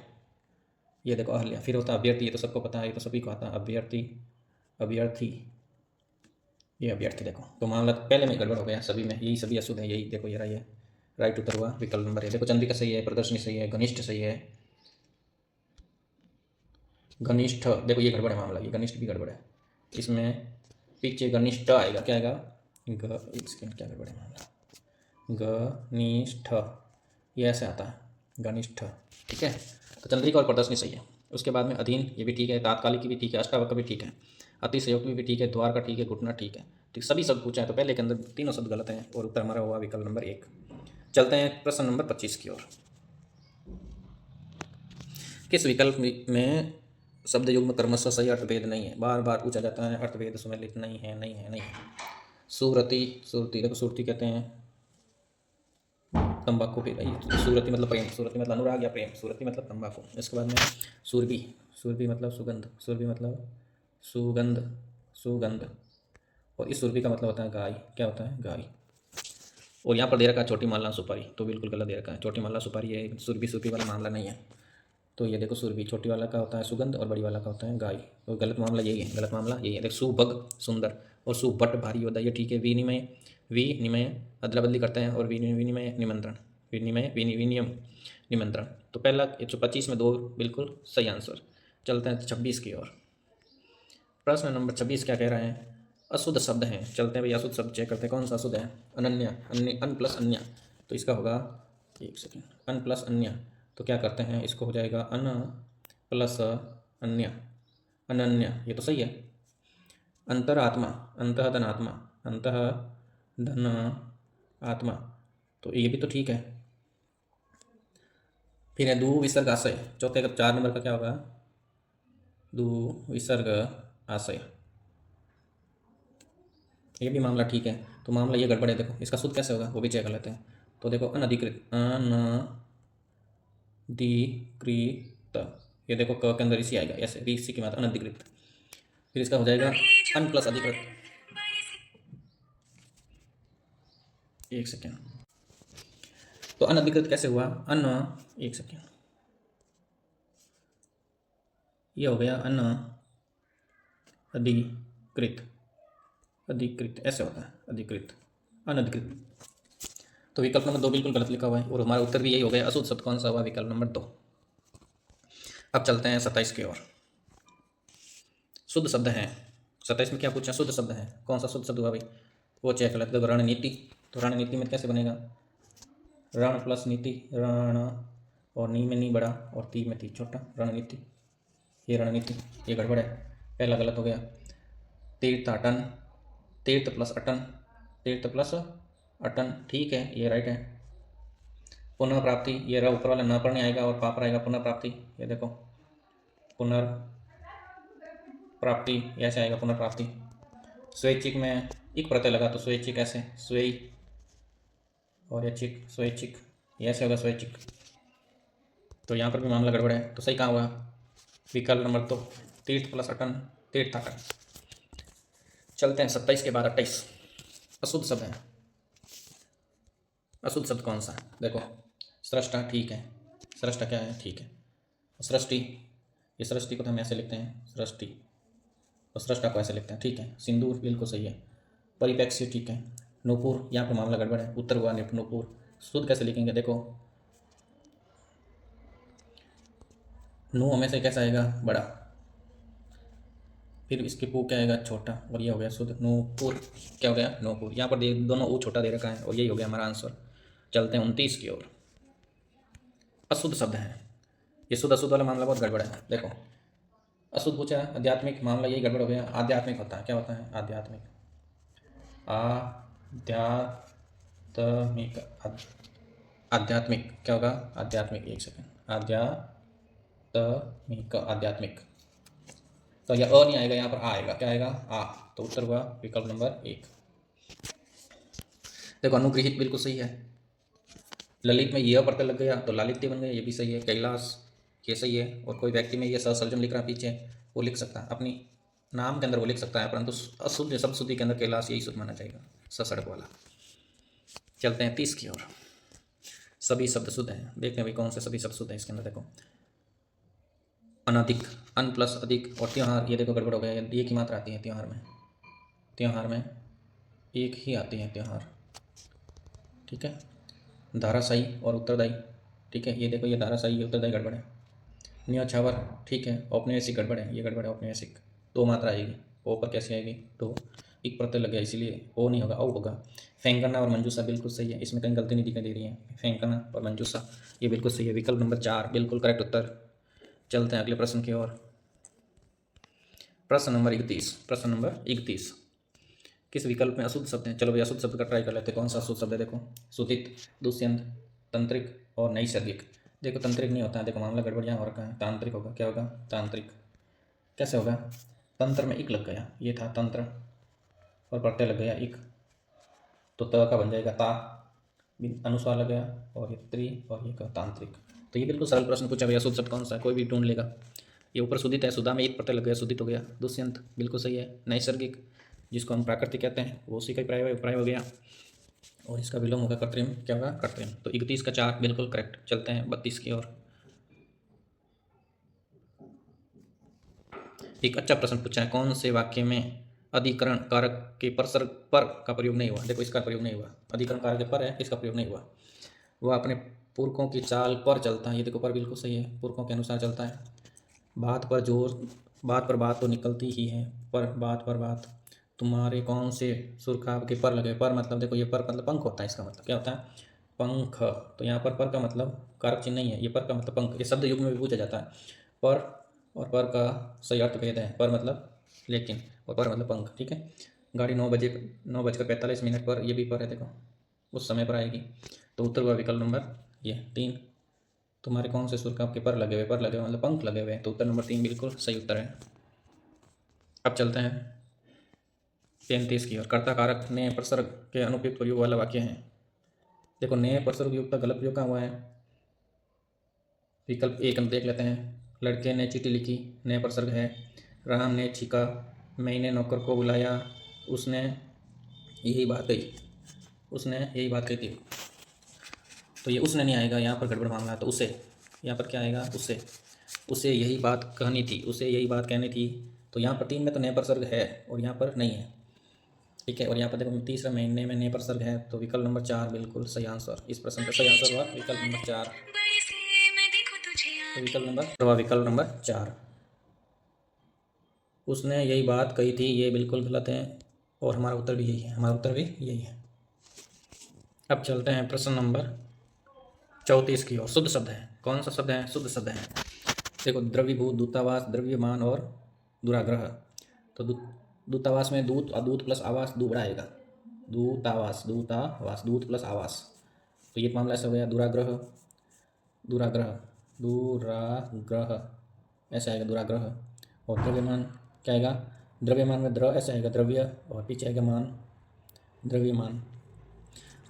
ये देखो अहल्या। फिर होता है अभ्यर्थी, ये तो सबको पता है, ये तो सभी को आता है। अभ्यर्थी, अभ्यर्थी, ये अभ्यर्थी। देखो तो मामला पहले में गड़बड़ हो गया, सभी में यही, सभी अशुद्ध है, यही देखो ये रहा। ये राइट उत्तर हुआ विकल्प नंबर 1। देखो चंद्रिका सही है, प्रदर्शनी सही है, घनिष्ठ सही है, घनिष्ठ, देखो ये गड़बड़ है मामला, ये घनिष्ठ भी गड़बड़ है। इसमें पीछे घनिष्ठ आएगा, क्या आएगा? ग, एक सेकेंड, क्या गड़बड़ है मामला, घनिष्ठ, ये ऐसे आता है घनिष्ठ। ठीक है, तो चंद्रिका और प्रदर्शनी सही है। उसके बाद में अधीन, ये भी ठीक है, तात्कालिक की भी ठीक है, अष्टावक्र भी ठीक है, अतिशयोक्ति भी ठीक है, द्वार का ठीक है, घुटना ठीक है। ठीक, सभी शब्द पूछा है तो पहले के अंदर तीनों शब्द गलत हैं और उत्तर हमारा हुआ विकल्प नंबर 1। चलते हैं प्रश्न नंबर 25 की ओर। किस विकल्प में शब्द युग्म क्रमशः सही अर्थभेद नहीं है? बार बार पूछा जाता है, अर्थभेद सुमेलित नहीं है, नहीं है, नहीं है। सूरति, सुरती, देखो सुरती कहते हैं तंबाकू पी रही है, सूरती मतलब प्रेम, सूरती मतलब अनुराग या प्रेम, सूरती मतलब तंबाकू। इसके बाद में सूरबी, सूरबी मतलब सुगंध, सूरबी मतलब सुगंध, सुगंध। और इस सुरभि का मतलब होता है गाय, क्या होता है? गाय। और यहाँ पर दे रखा है छोटी माला सुपारी, तो बिल्कुल गलत दे रखा है, छोटी माला सुपारी है, सुरभि सुरभि वाला मामला नहीं है। तो ये देखो सुरभि, छोटी वाला का होता है सुगंध और बड़ी वाला का होता है गाय। तो गलत मामला यही है, गलत मामला यही है। देखो सुभग सुंदर और सुभट भारी होता है, ये ठीक है। विनिमय, विनिमय अदला बदली करते हैं, और विनिमय निमंत्रण, विनिमय विनियम निमंत्रण। तो पहला 125 में 2 बिल्कुल सही आंसर। चलते हैं 26 की ओर। प्रश्न नंबर 26 क्या कह रहे हैं? अशुद्ध शब्द हैं। चलते हैं भैया अशुद्ध शब्द चेक करते हैं कौन सा अशुद्ध है। अनन्य, अन्य, अन प्लस अन्य, तो इसका होगा, एक सेकेंड, अन प्लस अन्य। तो क्या करते हैं, इसको हो जाएगा अन प्लस अन्य, अनन्य, ये तो सही है। अंतरात्मा, अंतः धनात्मा, अंतः धन आत्मा, तो ये भी तो ठीक है। फिर है दू विसर्ग आशय, चौथे का 4 नंबर का क्या होगा? दू विसर्ग आशय, ये भी मामला ठीक है। तो मामला ये गड़बड़ है, देखो इसका शुद्ध कैसे होगा वो भी चेक कर लेते हैं। तो देखो अनधिकृत, अनधिकृत, ये देखो क के अंदर इसी आएगा, ऐसे इसी की मात्रा अनधिकृत। फिर इसका हो जाएगा अन प्लस अधिकृत, एक सेकेंड। तो अनधिकृत कैसे हुआ? अन, एक सेकेंड, ये हो गया अन अधिकृत, अधिकृत ऐसे होता है, अधिकृत, अनधिकृत। तो विकल्प नंबर 2 बिल्कुल गलत लिखा हुआ है और हमारा उत्तर भी यही हो गया। अशुद्ध शब्द कौन सा हुआ? विकल्प नंबर 2। अब चलते हैं 27 की ओर। शुद्ध शब्द हैं। 27 में क्या पूछा? शुद्ध शब्द है, कौन सा शुद्ध शब्द हुआ भाई वो चेक कर लेते हैं। रणनीति, तो रणनीति में कैसे बनेगा? रण प्लस नीति, रण, और नी में नी बड़ा और ती में ती छोटा, रणनीति, ये रणनीति, ये गड़बड़ है, पहला गलत हो गया। तीर्थाटन, तीर्थ प्लस अटन, तीर्थ प्लस अटन, ठीक है, ये राइट है। पुनः प्राप्ति, ये रहा ऊपर वाला न पढ़ने आएगा और पाप रहेगा पुनः प्राप्ति, ये देखो पुनर्प्राप्ति, ऐसे आएगा पुनर्प्राप्ति। स्वैच्छिक में एक प्रत्यय लगा तो स्वैच्छिक ऐसे, स्वे, और ऐच्छिक, स्वैच्छिक, ये ऐसे होगा स्वैच्छिक। तो यहाँ पर भी मामला गड़बड़ है, तो सही कहाँ हुआ? विकल्प नंबर 2, तीर्थ प्लस अटन, तीर्थाटन। चलते हैं 27 के बाद 28। अशुद्ध शब्द है। अशुद्ध शब्द कौन सा है? देखो सृष्टा, ठीक है, सृष्टा क्या है? ठीक है। सृष्टि, ये सृष्टि को तो हम ऐसे लिखते हैं सृष्टि, और सृष्टा को ऐसे लिखते हैं, ठीक है। सिंदूर बिल्कुल सही है। परिप्रेक्ष्य, ठीक है। नूपुर, यहाँ पर मामला गड़बड़ है, उत्तर हुआ नूपुर। शुद्ध कैसे लिखेंगे? देखो नू हमेशा कैसा आएगा? बड़ा, फिर इसके पू क्या आएगा? छोटा, और ये हो गया शुद्ध नूपुर, क्या हो गया? नूपुर। यहाँ पर दोनों ऊ छोटा दे रखा है और यही हो गया हमारा आंसर। चलते हैं 29 की ओर। अशुद्ध शब्द है, ये शुद्ध अशुद्ध वाला मामला बहुत गड़बड़ है। देखो अशुद्ध पूछा, आध्यात्मिक, मामला यही गड़बड़ हो गया। आध्यात्मिक होता है, क्या होता है? आध्यात्मिक, आध्यात्मिक, आध्यात्मिक क्या होगा? आध्यात्मिक, एक सेकंड, आध्यात्मिक, आध्यात्मिक। तो यह अ नहीं आएगा, यहाँ पर आ आएगा, क्या आएगा? आ। तो उत्तर हुआ विकल्प नंबर 1। देखो अनुगृहित बिल्कुल सही है। ललित में यह प्रत्यय लग गया तो लालित्य बन गया, ये भी सही है। कैलाश, ये सही है। और कोई व्यक्ति में ये ससर्जम लिख रहा पीछे, वो लिख सकता है अपनी नाम के अंदर, वो लिख सकता है, परंतु अशुद्ध शब्द शुद्धि के अंदर कैलाश यही शुद्ध माना जाएगा, सड़क वाला। चलते हैं 30 की ओर। सभी शब्द शुद्ध हैं, देखते हैं भाई कौन से सभी शब्द शुद्ध हैं इसके अंदर। देखो अनधिक, अन प्लस अधिक, और त्योहार, ये देखो गड़बड़ हो गया, एक ही मात्रा आती है त्योहार में, त्योहार में एक ही आती है त्योहार, ठीक है। धाराशाही और उत्तरदायी, ठीक है, ये देखो ये धाराशाही, ये उत्तरदायी गड़बड़ है। न्यौछावर, ठीक है। औपनिवेशिक गड़बड़ है, ये गड़बड़ है, औपनिवेशिक, 2 मात्रा आएगी, ओ पर कैसे आएगी? 2। एक प्रत्यय लग गया इसलिए ओ नहीं होगा, औ होगा। फेंकना और मंजूसा बिल्कुल सही है, इसमें कहीं गलती नहीं दिखाई दे रही है। फेंकना और मंजूसा ये बिल्कुल सही है। विकल्प नंबर 4 बिल्कुल करेक्ट उत्तर। चलते हैं अगले प्रश्न की ओर। प्रश्न नंबर 31। प्रश्न नंबर 31, किस विकल्प में अशुद्ध शब्द है? चलो भाई अशुद्ध शब्द का ट्राई कर लेते हैं। कौन सा अशुद्ध शब्द है? देखो, सुदित, दुष्यंत, तंत्रिक और नैसर्गिक। देखो तंत्रिक नहीं होता है, देखो मामला गड़बड़ यहाँ हो रखा है। तांत्रिक होगा। क्या होगा? तांत्रिक। कैसे होगा? तंत्र में इक लग गया, ये था तंत्र, और प्रत्यय लग गया इक, तो त का बन जाएगा ता, अनुस्वार लग गया, और ये त्रि और ये का तांत्रिक। तो ये बिल्कुल सरल प्रश्न पूछा भैया। अशुद्ध शब्द कौन सा है? कोई भी ढूंढ लेगा। ये ऊपर सुदित है, सुधा में एक प्रत्यय लग गया, सुदित हो गया। दुष्यंत बिल्कुल सही है। नैसर्गिक जिसको हम प्राकृतिक कहते हैं वो उसी का प्राय हो गया, और इसका विलोम होगा कृत्रिम। क्या होगा? कृत्रिम। तो 31 का 4 बिल्कुल करेक्ट। चलते हैं 32 की ओर। एक अच्छा प्रश्न पूछा है, कौन से वाक्य में अधिकरण कारक के परसर्ग पर का प्रयोग नहीं हुआ? देखो इसका प्रयोग नहीं हुआ, अधिकरण कारक के पर है, इसका प्रयोग नहीं हुआ। वह अपने पुरखों की चाल पर चलता है। ये देखो पर बिल्कुल सही है, पुरखों के अनुसार चलता है। बात पर जोर, बात पर बात तो निकलती ही है, पर बात पर बात। तुम्हारे कौन से सुरखाब के पर लगे? पर मतलब देखो, ये पर मतलब पंख होता है, इसका मतलब क्या होता है? पंख। तो यहाँ पर का मतलब कारक चिन्ह नहीं है, ये पर का मतलब पंख। ये शब्द युग में भी पूछा जाता है। पर और पर का सही अर्थ भेद है। पर मतलब लेकिन, और पर मतलब पंख। ठीक है। गाड़ी 9:45 पर, ये भी पर है देखो, उस समय पर आएगी। तो उत्तर हुआ विकल्प नंबर ये 3। तुम्हारे कौन से सुर का आपके पर लगे हुए? पर लगे हुए मतलब पंख लगे हुए हैं, तो उत्तर नंबर 3 बिल्कुल सही उत्तर है। अब चलते हैं 33 की ओर। कर्ता कारक ने प्रसर्ग के अनुपयुक्त प्रयोग वाला वाक्य है। देखो ने प्रसर्ग युक्त का गलत प्रयोग कहाँ हुआ है? विकल्प 1 हम देख लेते हैं। लड़के ने चिट्ठी लिखी, ने प्रसर्ग है। राम ने छीका, मैंने नौकर को बुलाया, उसने यही बात कही, उसने यही बात कही थी। तो ये उसने नहीं आएगा, यहाँ पर गड़बड़ मामला। तो उसे, यहाँ पर क्या आएगा? उससे, उसे यही बात कहनी थी, उसे यही बात कहनी थी। तो यहाँ पर 3 में तो नए प्रसर्ग है और यहाँ पर नहीं है। ठीक है। और यहाँ पर देखो तीसरा महीने में नए प्रसर्ग है, तो विकल्प नंबर 4 बिल्कुल सही आंसर। इस प्रश्न का सही आंसर हुआ विकल्प नंबर 4। तो विकल्प नंबर 4। उसने यही बात कही थी, ये बिल्कुल गलत है, और हमारा उत्तर भी यही है, हमारा उत्तर भी यही है। अब चलते हैं प्रश्न नंबर 34 की ओर। शुद्ध शब्द है, कौन सा शब्द है? शुद्ध शब्द है। देखो द्रव्यभूत, दूतावास, द्रव्यमान और दुराग्रह। तो दूतावास में दूत और दूत प्लस आवास, दू बड़ा आएगा। दूतावास, दूतावास, दूत प्लस आवास। तो ये मामला ऐसा हो गया। दुराग्रह, दुराग्रह, दुराग्रह ऐसे आएगा, दुराग्रह। और द्रव्यमान क्या आएगा? द्रव्यमान में द्र ऐसे आएगा, द्रव्य, और पीछे आएगा मान, द्रव्यमान।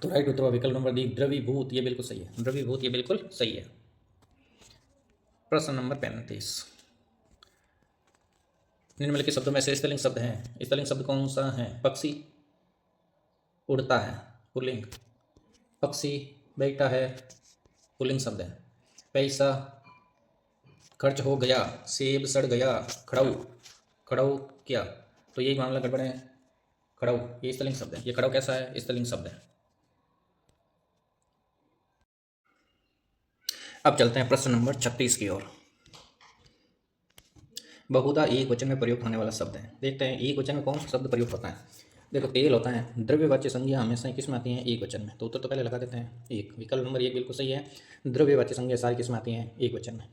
तो राइट उत्तर विकल्प नंबर डी, द्रवीभूत। ये बिल्कुल सही है, द्रवीभूत ये बिल्कुल सही है। प्रश्न नंबर 35। निम्नलिखित शब्दों में से स्त्रीलिंग शब्द है। स्त्रीलिंग शब्द कौन सा है? पक्षी, उड़ता है, पुल्लिंग। पक्षी बैठा है, पुल्लिंग शब्द है। पैसा खर्च हो गया, सेब सड़ गया, खड़ाऊ, खड़ाऊ क्या? तो यही मामला गड़बड़ है। खड़ाऊ ये स्त्रीलिंग शब्द है। ये खड़ाऊ कैसा है? स्त्रीलिंग शब्द है। अब चलते हैं प्रश्न नंबर 36 की ओर। बहुधा एक वचन में प्रयोग होने वाला शब्द है। देखते हैं एक वचन में कौन सा शब्द प्रयोग होता है। देखो तेल होता है, द्रव्यवाच्य संज्ञा हमेशा किस में आती है? एक वचन में। तो उत्तर तो पहले लगा देते हैं एक। विकल्प नंबर 1 बिल्कुल सही है। द्रव्यवाच्य संज्ञा सारी किस में आती हैं? एक वचन में।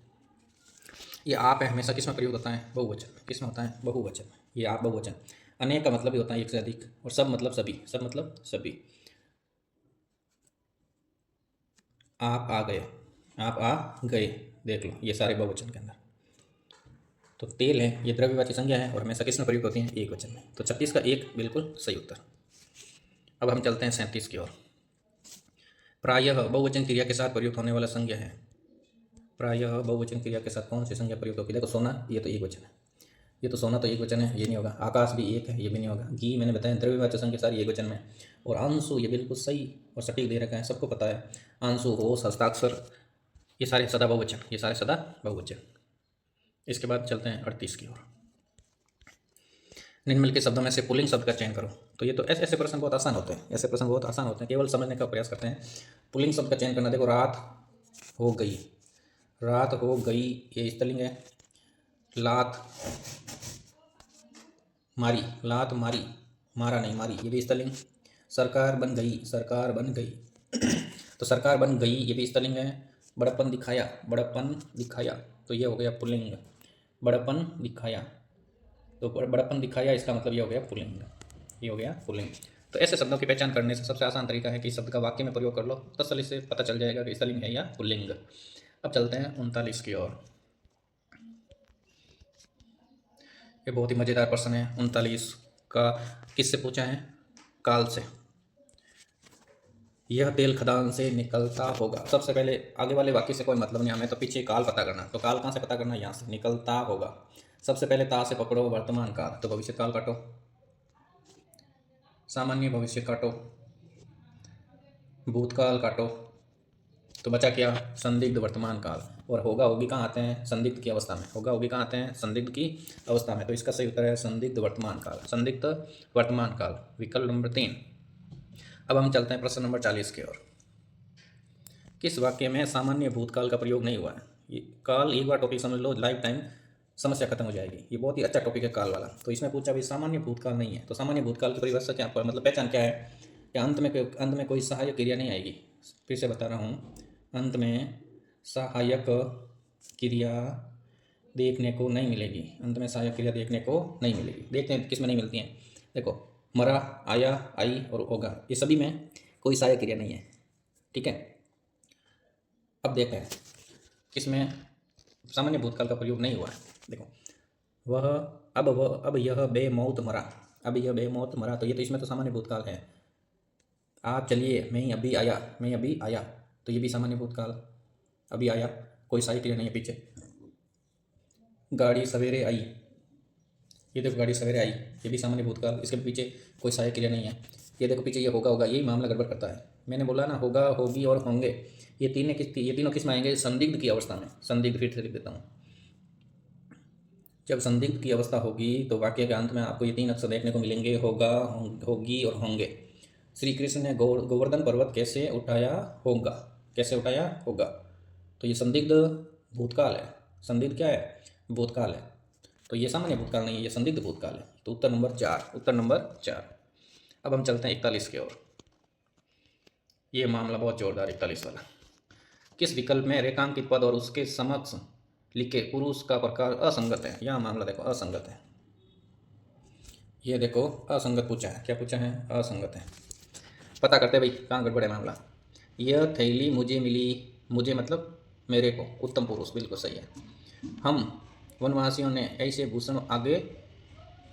ये आप है, हमेशा किस में प्रयोग होता है? बहुवचन में। किस में होता है? बहुवचन में। ये आप बहुवचन। अनेक का मतलब भी होता है एक से अधिक, और सब मतलब सभी, सब मतलब सभी। आप आ गए, आप आ गए, देख लो ये सारे बहुवचन के अंदर। तो तेल है, ये द्रव्यवाची संज्ञा है, और हमेशा किस में प्रयुक्त होती है? एक वचन में। तो 36 का 1 बिल्कुल सही उत्तर। अब हम चलते हैं 37 की ओर। प्रायः बहुवचन क्रिया के साथ प्रयुक्त होने वाला संज्ञा है। प्रायः बहुवचन क्रिया के साथ कौन सी संज्ञा प्रयुक्त होगी? देखो सोना, ये तो एक वचन है, ये तो सोना तो एक वचन है, ये नहीं होगा। आकाश भी एक है, ये भी नहीं होगा। घी मैंने बताया द्रव्यवाची संज्ञा सारी एक वचन में। और अंशु ये बिल्कुल सही और सटीक दे रखा है, सबको पता है। अंशु, होश, हस्ताक्षर, ये सारे सदा बहुवचन, ये सारे सदा बहुवचन। इसके बाद चलते हैं 38 की ओर। निम्नलिखित शब्दों में से पुल्लिंग शब्द का चयन करो। तो ये तो ऐसे ऐसे प्रश्न बहुत आसान होते हैं, ऐसे प्रश्न बहुत आसान होते हैं, केवल समझने का प्रयास करते हैं। पुल्लिंग शब्द का चयन करना। देखो रात हो गई, रात हो गई ये स्त्रीलिंग है। लात मारी, लात मारी, मारा नहीं, मारी, ये भी स्त्रीलिंग। सरकार बन गई, सरकार बन गई तो सरकार बन गई ये भी स्त्रीलिंग है। बड़प्पन दिखाया, बड़प्पन दिखाया, तो ये हो गया पुल्लिंग। बड़प्पन दिखाया, तो बड़प्पन दिखाया, इसका मतलब ये हो गया पुल्लिंग, ये हो गया पुल्लिंग। तो ऐसे शब्दों की पहचान करने से सबसे आसान तरीका है कि शब्द का वाक्य में प्रयोग कर लो, तसल्ली से पता चल जाएगा कि स्त्रीलिंग है या पुल्लिंग। अब चलते हैं 39 की ओर। ये बहुत ही मज़ेदार प्रश्न है 39 का। किससे पूछा है? काल से। यह तेल खदान से निकलता होगा। सबसे पहले आगे वाले वाक्य से कोई मतलब नहीं हमें, तो पीछे काल पता करना। तो काल कहाँ से पता करना? यहाँ से, निकलता होगा। सबसे पहले ता से पकड़ो वर्तमान काल, तो भविष्य काल काटो, सामान्य भविष्य काटो, भूतकाल काटो, तो बचा क्या? संदिग्ध वर्तमान काल। और होगा होगी कहाँ आते हैं? संदिग्ध की अवस्था में। होगा होगी कहाँ आते हैं? संदिग्ध की अवस्था में। तो इसका सही उत्तर है संदिग्ध वर्तमान काल, संदिग्ध वर्तमान काल, विकल्प नंबर 3। अब हम चलते हैं प्रश्न नंबर 40 की ओर। किस वाक्य में सामान्य भूतकाल का प्रयोग नहीं हुआ है? ये काल एक बार टॉपिक समझ लो, लाइफ टाइम समस्या खत्म हो जाएगी। ये बहुत ही अच्छा टॉपिक है काल वाला। तो इसमें पूछा भी सामान्य भूतकाल नहीं है, तो सामान्य भूतकाल की परिभाषा क्या, मतलब पहचान क्या है? कि अंत में कोई सहायक क्रिया नहीं आएगी। फिर से बता रहा हूँ, अंत में सहायक क्रिया देखने को नहीं मिलेगी। अंत में सहायक क्रिया देखने को नहीं मिलेगी। देखते हैं किस में नहीं मिलती हैं। देखो, मरा, आया, आई और होगा, ये सभी में कोई सहायक क्रिया नहीं है। ठीक है, अब देखते हैं किसमें सामान्य भूतकाल का प्रयोग नहीं हुआ है। देखो, अब यह बेमौत मरा, अब यह बेमौत मरा, तो ये तो इसमें तो सामान्य भूतकाल है। आप चलिए, मैं अभी आया, मैं अभी आया, तो ये भी सामान्य भूतकाल, अभी आया, कोई सहायक क्रिया नहीं है पीछे। गाड़ी सवेरे आई, ये देखो गाड़ी सवेरे आई, ये भी सामान्य भूतकाल, इसके पीछे कोई सहायक क्रिया नहीं है। ये देखो पीछे ये होगा होगा, यही मामला गड़बड़ करता है। मैंने बोला ना, होगा, होगी और होंगे, ये तीनों किस में आएंगे? संदिग्ध की अवस्था में। संदिग्ध, फिर से लिख देता हूँ। जब संदिग्ध की अवस्था होगी तो वाक्य के अंत में आपको ये 3 अक्षर देखने को मिलेंगे, होगा, होगी और होंगे। श्री कृष्ण ने गोवर्धन पर्वत कैसे उठाया होगा, कैसे उठाया होगा, तो ये संदिग्ध भूतकाल है। संदिग्ध क्या है? भूतकाल है। तो ये सामान्य भूतकाल नहीं है, ये संदिग्ध भूतकाल है। तो उत्तर नंबर 4, उत्तर नंबर 4। अब हम चलते हैं 41 की ओर। ये मामला बहुत जोरदार 41 वाला। किस विकल्प में रेखांकित पद और उसके समक्ष लिखे पुरुष का प्रकार असंगत है? यह मामला देखो असंगत है। ये देखो असंगत पूछा है। क्या पूछा है? असंगत है। पता करते भाई कहाँ गड़बड़ है मामला। यह थैली मुझे मिली, मुझे मतलब मेरे को, उत्तम पुरुष, बिल्कुल सही है। हम वनवासियों ने ऐसे भूषण आगे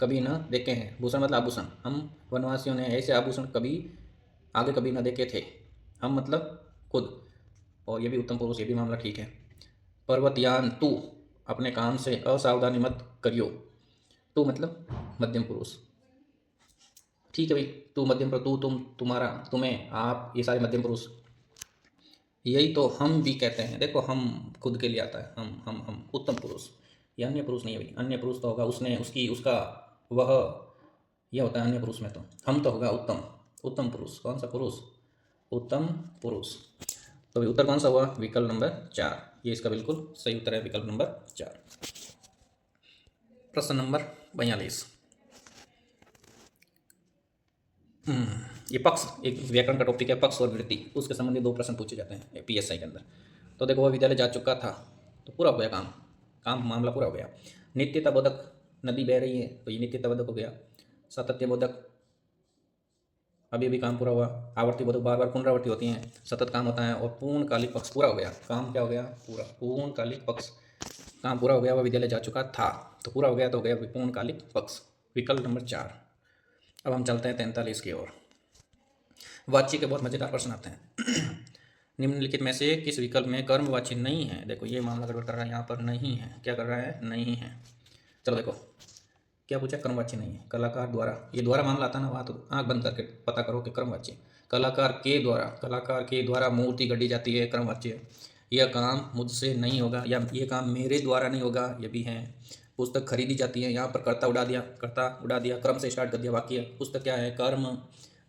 कभी न देखे हैं। भूषण मतलब आभूषण। हम वनवासियों ने ऐसे आभूषण कभी आगे कभी न देखे थे। हम मतलब खुद, और ये भी उत्तम पुरुष, ये भी मामला ठीक है। पर्वतयान, तू अपने काम से असावधानी मत करियो, तू मतलब मध्यम पुरुष। ठीक है भाई, तू मध्यम पुरुष, तू, तुम, तुम्हारा, तुम्हें, आप, ये सारे मध्यम पुरुष। यही तो हम भी कहते हैं। देखो, हम खुद के लिए आता है, हम उत्तम पुरुष। ये अन्य पुरुष नहीं है भाई। अन्य पुरुष तो होगा उसने, उसकी, उसका, वह, यह होता है अन्य पुरुष में। तो हम तो होगा उत्तम, उत्तम पुरुष। कौन सा पुरुष? उत्तम पुरुष। तो उत्तर कौन सा हुआ? विकल्प नंबर 4। ये इसका बिल्कुल सही उत्तर है, विकल्प नंबर 4। प्रश्न नंबर 42। ये पक्ष, एक व्याकरण का टॉपिक है, पक्ष और वृत्ति, उसके संबंधित 2 प्रश्न पूछे जाते हैं PSI के अंदर। तो देखो, वह विद्यालय जा चुका था, तो पूरा हो गया काम, मामला पूरा हो गया। नित्यता बोधक, नदी बह रही है, तो ये नित्यता बोधक हो गया। सातत्य बोधक, अभी भी काम पूरा हुआ। आवर्ती बोधक बार बार पुनरावृत्ति होती हैं, सतत काम होता है। और पूर्णकालिक पक्ष पूरा हो गया। काम क्या हो गया? पूरा। पूर्णकालिक पक्ष, काम पूरा हो गया, वह विद्यालय जा चुका था, तो पूरा हो गया, तो हो गया पूर्णकालिक पक्ष, विकल्प नंबर 4। अब हम चलते हैं 43 की ओर। वाच्य के बहुत मजेदार प्रश्न आते हैं। निम्नलिखित में से किस विकल्प में कर्मवाची नहीं है? देखो, ये मामला गड़बड़ कर रहा है यहाँ पर। नहीं है, क्या कर रहा है? नहीं है। चलो देखो क्या पूछा, कर्मवाची नहीं है। कलाकार द्वारा, ये द्वारा मामला आता ना, वहाँ तो आंख बंद करके पता करो कि कर्मवाची। कलाकार के द्वारा मूर्ति गढ़ी जाती है, कर्मवाची। यह काम मुझसे नहीं होगा, या ये काम मेरे द्वारा नहीं होगा, ये भी है। पुस्तक खरीदी जाती है, यहाँ पर कर्ता उड़ा दिया, क्रम से स्टार्ट कर दिया वाक्य। पुस्तक क्या है? कर्म,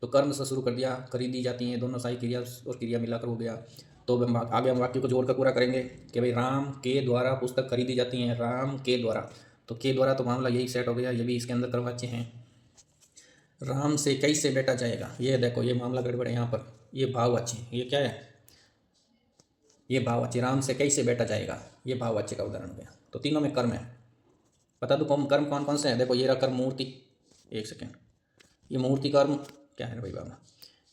तो कर्म से शुरू कर दिया, खरीदी जाती हैं, दोनों सारी क्रिया और क्रिया मिलाकर हो गया। तो आगे हम वाक्य को जोड़कर पूरा करेंगे कि भाई राम के द्वारा पुस्तक खरीदी जाती हैं, राम के द्वारा, तो के द्वारा, तो मामला यही सेट हो गया। ये भी इसके अंदर कर्मवाच्य हैं। राम से कैसे बेटा जाएगा, ये देखो ये मामला गड़बड़ है यहाँ पर। ये भाववाची, ये क्या है, ये भाववाची, राम से कैसे बेटा जाएगा, ये भाववाची का उदाहरण हो गया। तो तीनों में कर्म है। बता दो कर्म कौन कौन से हैं। देखो ये रहा कर्म मूर्ति, एक सेकेंड, ये मूर्ति कर्म क्या है भाई बाबा,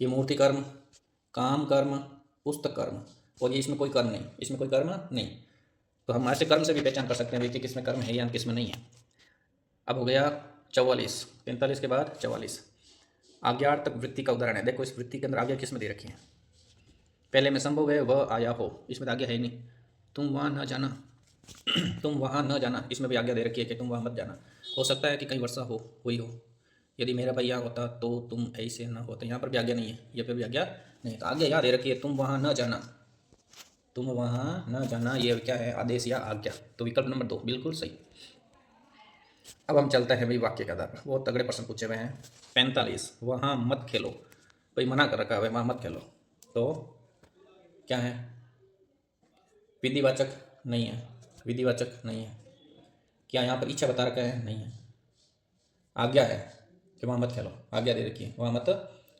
ये मूर्ति कर्म, काम कर्म, पुस्तक कर्म, और ये इसमें कोई कर्म नहीं, इसमें कोई कर्म नहीं। तो हम ऐसे कर्म से भी पहचान कर सकते हैं कि किस में कर्म है या किस में नहीं है। अब हो गया 44, 45 के बाद 44, आज्ञार्थक वृत्ति का उदाहरण है। देखो इस वृत्ति के अंदर आज्ञा किस में दे रखी है, पहले में संभव है वह आया हो, इसमें तो आज्ञा है ही नहीं। तुम वहाँ न जाना, तुम वहाँ न जाना, इसमें भी आज्ञा दे रखी है कि तुम वहाँ मत जाना। हो सकता है कि कहीं वर्षा हो, हुई हो, यदि मेरा भैया होता तो तुम ऐसे न होते, यहाँ पर भी आज्ञा नहीं है, यहाँ पर भी आज्ञा नहीं। तो आज्ञा यहाँ दे रखी है तुम वहाँ न जाना, तुम वहाँ न जाना, ये क्या है, आदेश या आज्ञा। तो विकल्प नंबर 2 बिल्कुल सही। अब हम चलते हैं भाई वाक्य के आधार पर, बहुत तगड़े प्रश्न पूछे हुए हैं। 45, वहाँ मत खेलो, भाई मना कर रखा है वहाँ मत खेलो, तो क्या है, विधिवाचक नहीं है, विधिवाचक नहीं है। क्या यहाँ पर इच्छा बता रखा है, नहीं है। आज्ञा है कि वहाँ मत खेलो, आज्ञा दे रखी है वहाँ मत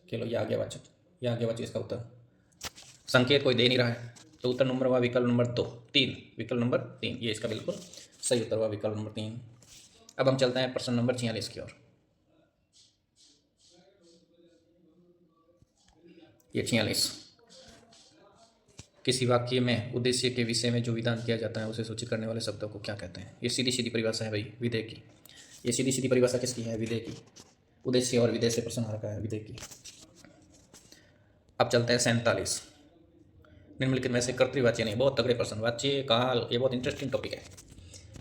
खेलो, ये आज्ञावाचक, ये आज्ञावाचक इसका उत्तर। संकेत कोई दे नहीं रहा है, तो उत्तर नंबर हुआ विकल्प नंबर 2, 3, विकल्प नंबर 3, ये इसका बिल्कुल सही उत्तर हुआ, विकल्प नंबर 3। अब हम चलते हैं प्रश्न नंबर 46 की ओर। ये 46, किसी वाक्य में उद्देश्य के विषय में जो विधान किया जाता है उसे सूचित करने वाले शब्दों को क्या कहते हैं। ये सीधी सीधी परिभाषा है भाई विधेय की, ये सीधी सीधी परिभाषा किसकी है, विधेय की। उद्देश्य और विधेय से प्रश्न आ रखा है विधेय की। अब चलते हैं 47, निम्नलिखित में से कर्तृवाच्य नहीं, बहुत तगड़े प्रश्न, वाच्य काल, ये बहुत इंटरेस्टिंग टॉपिक है।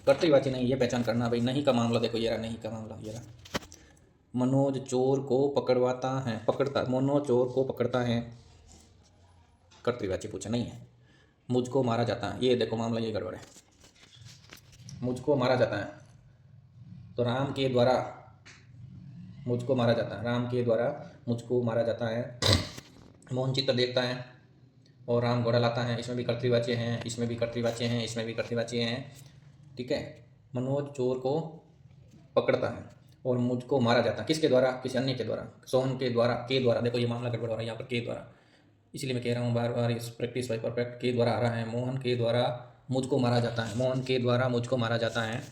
कर्तृवाच्य नहीं, ये पहचान करना भाई। नहीं का मामला देखो, ये रहा नहीं का मामला, ये रहा, मनोज चोर को पकड़वाता है, पकड़ता, मनोज चोर को पकड़ता है, कर्तृवाच्य पूछा नहीं है। मुझको मारा जाता है, ये देखो मामला ये गड़बड़ है, मुझको मारा जाता है, तो राम के द्वारा मुझको मारा जाता है, राम के द्वारा मुझको मारा जाता है। मोहन चित्र देखता है और राम घोड़ा लाता है, इसमें भी कर्तृवाच्य हैं, इसमें भी कर्तृवाच्य हैं, इसमें भी कर्तृवाच्य हैं, ठीक है। मनोज चोर को पकड़ता है और मुझको मारा जाता है, किसके द्वारा, किसी अन्य के द्वारा, सोहन के द्वारा, के द्वारा। देखो ये मामला गड़बड़ हो रहा है यहाँ पर, के द्वारा, इसलिए मैं कह रहा हूँ बार बार, इस प्रैक्टिस बाई परफेक्ट, के द्वारा आ रहा है। मोहन के द्वारा मुझको मारा जाता है, मोहन के द्वारा मुझको मारा जाता है,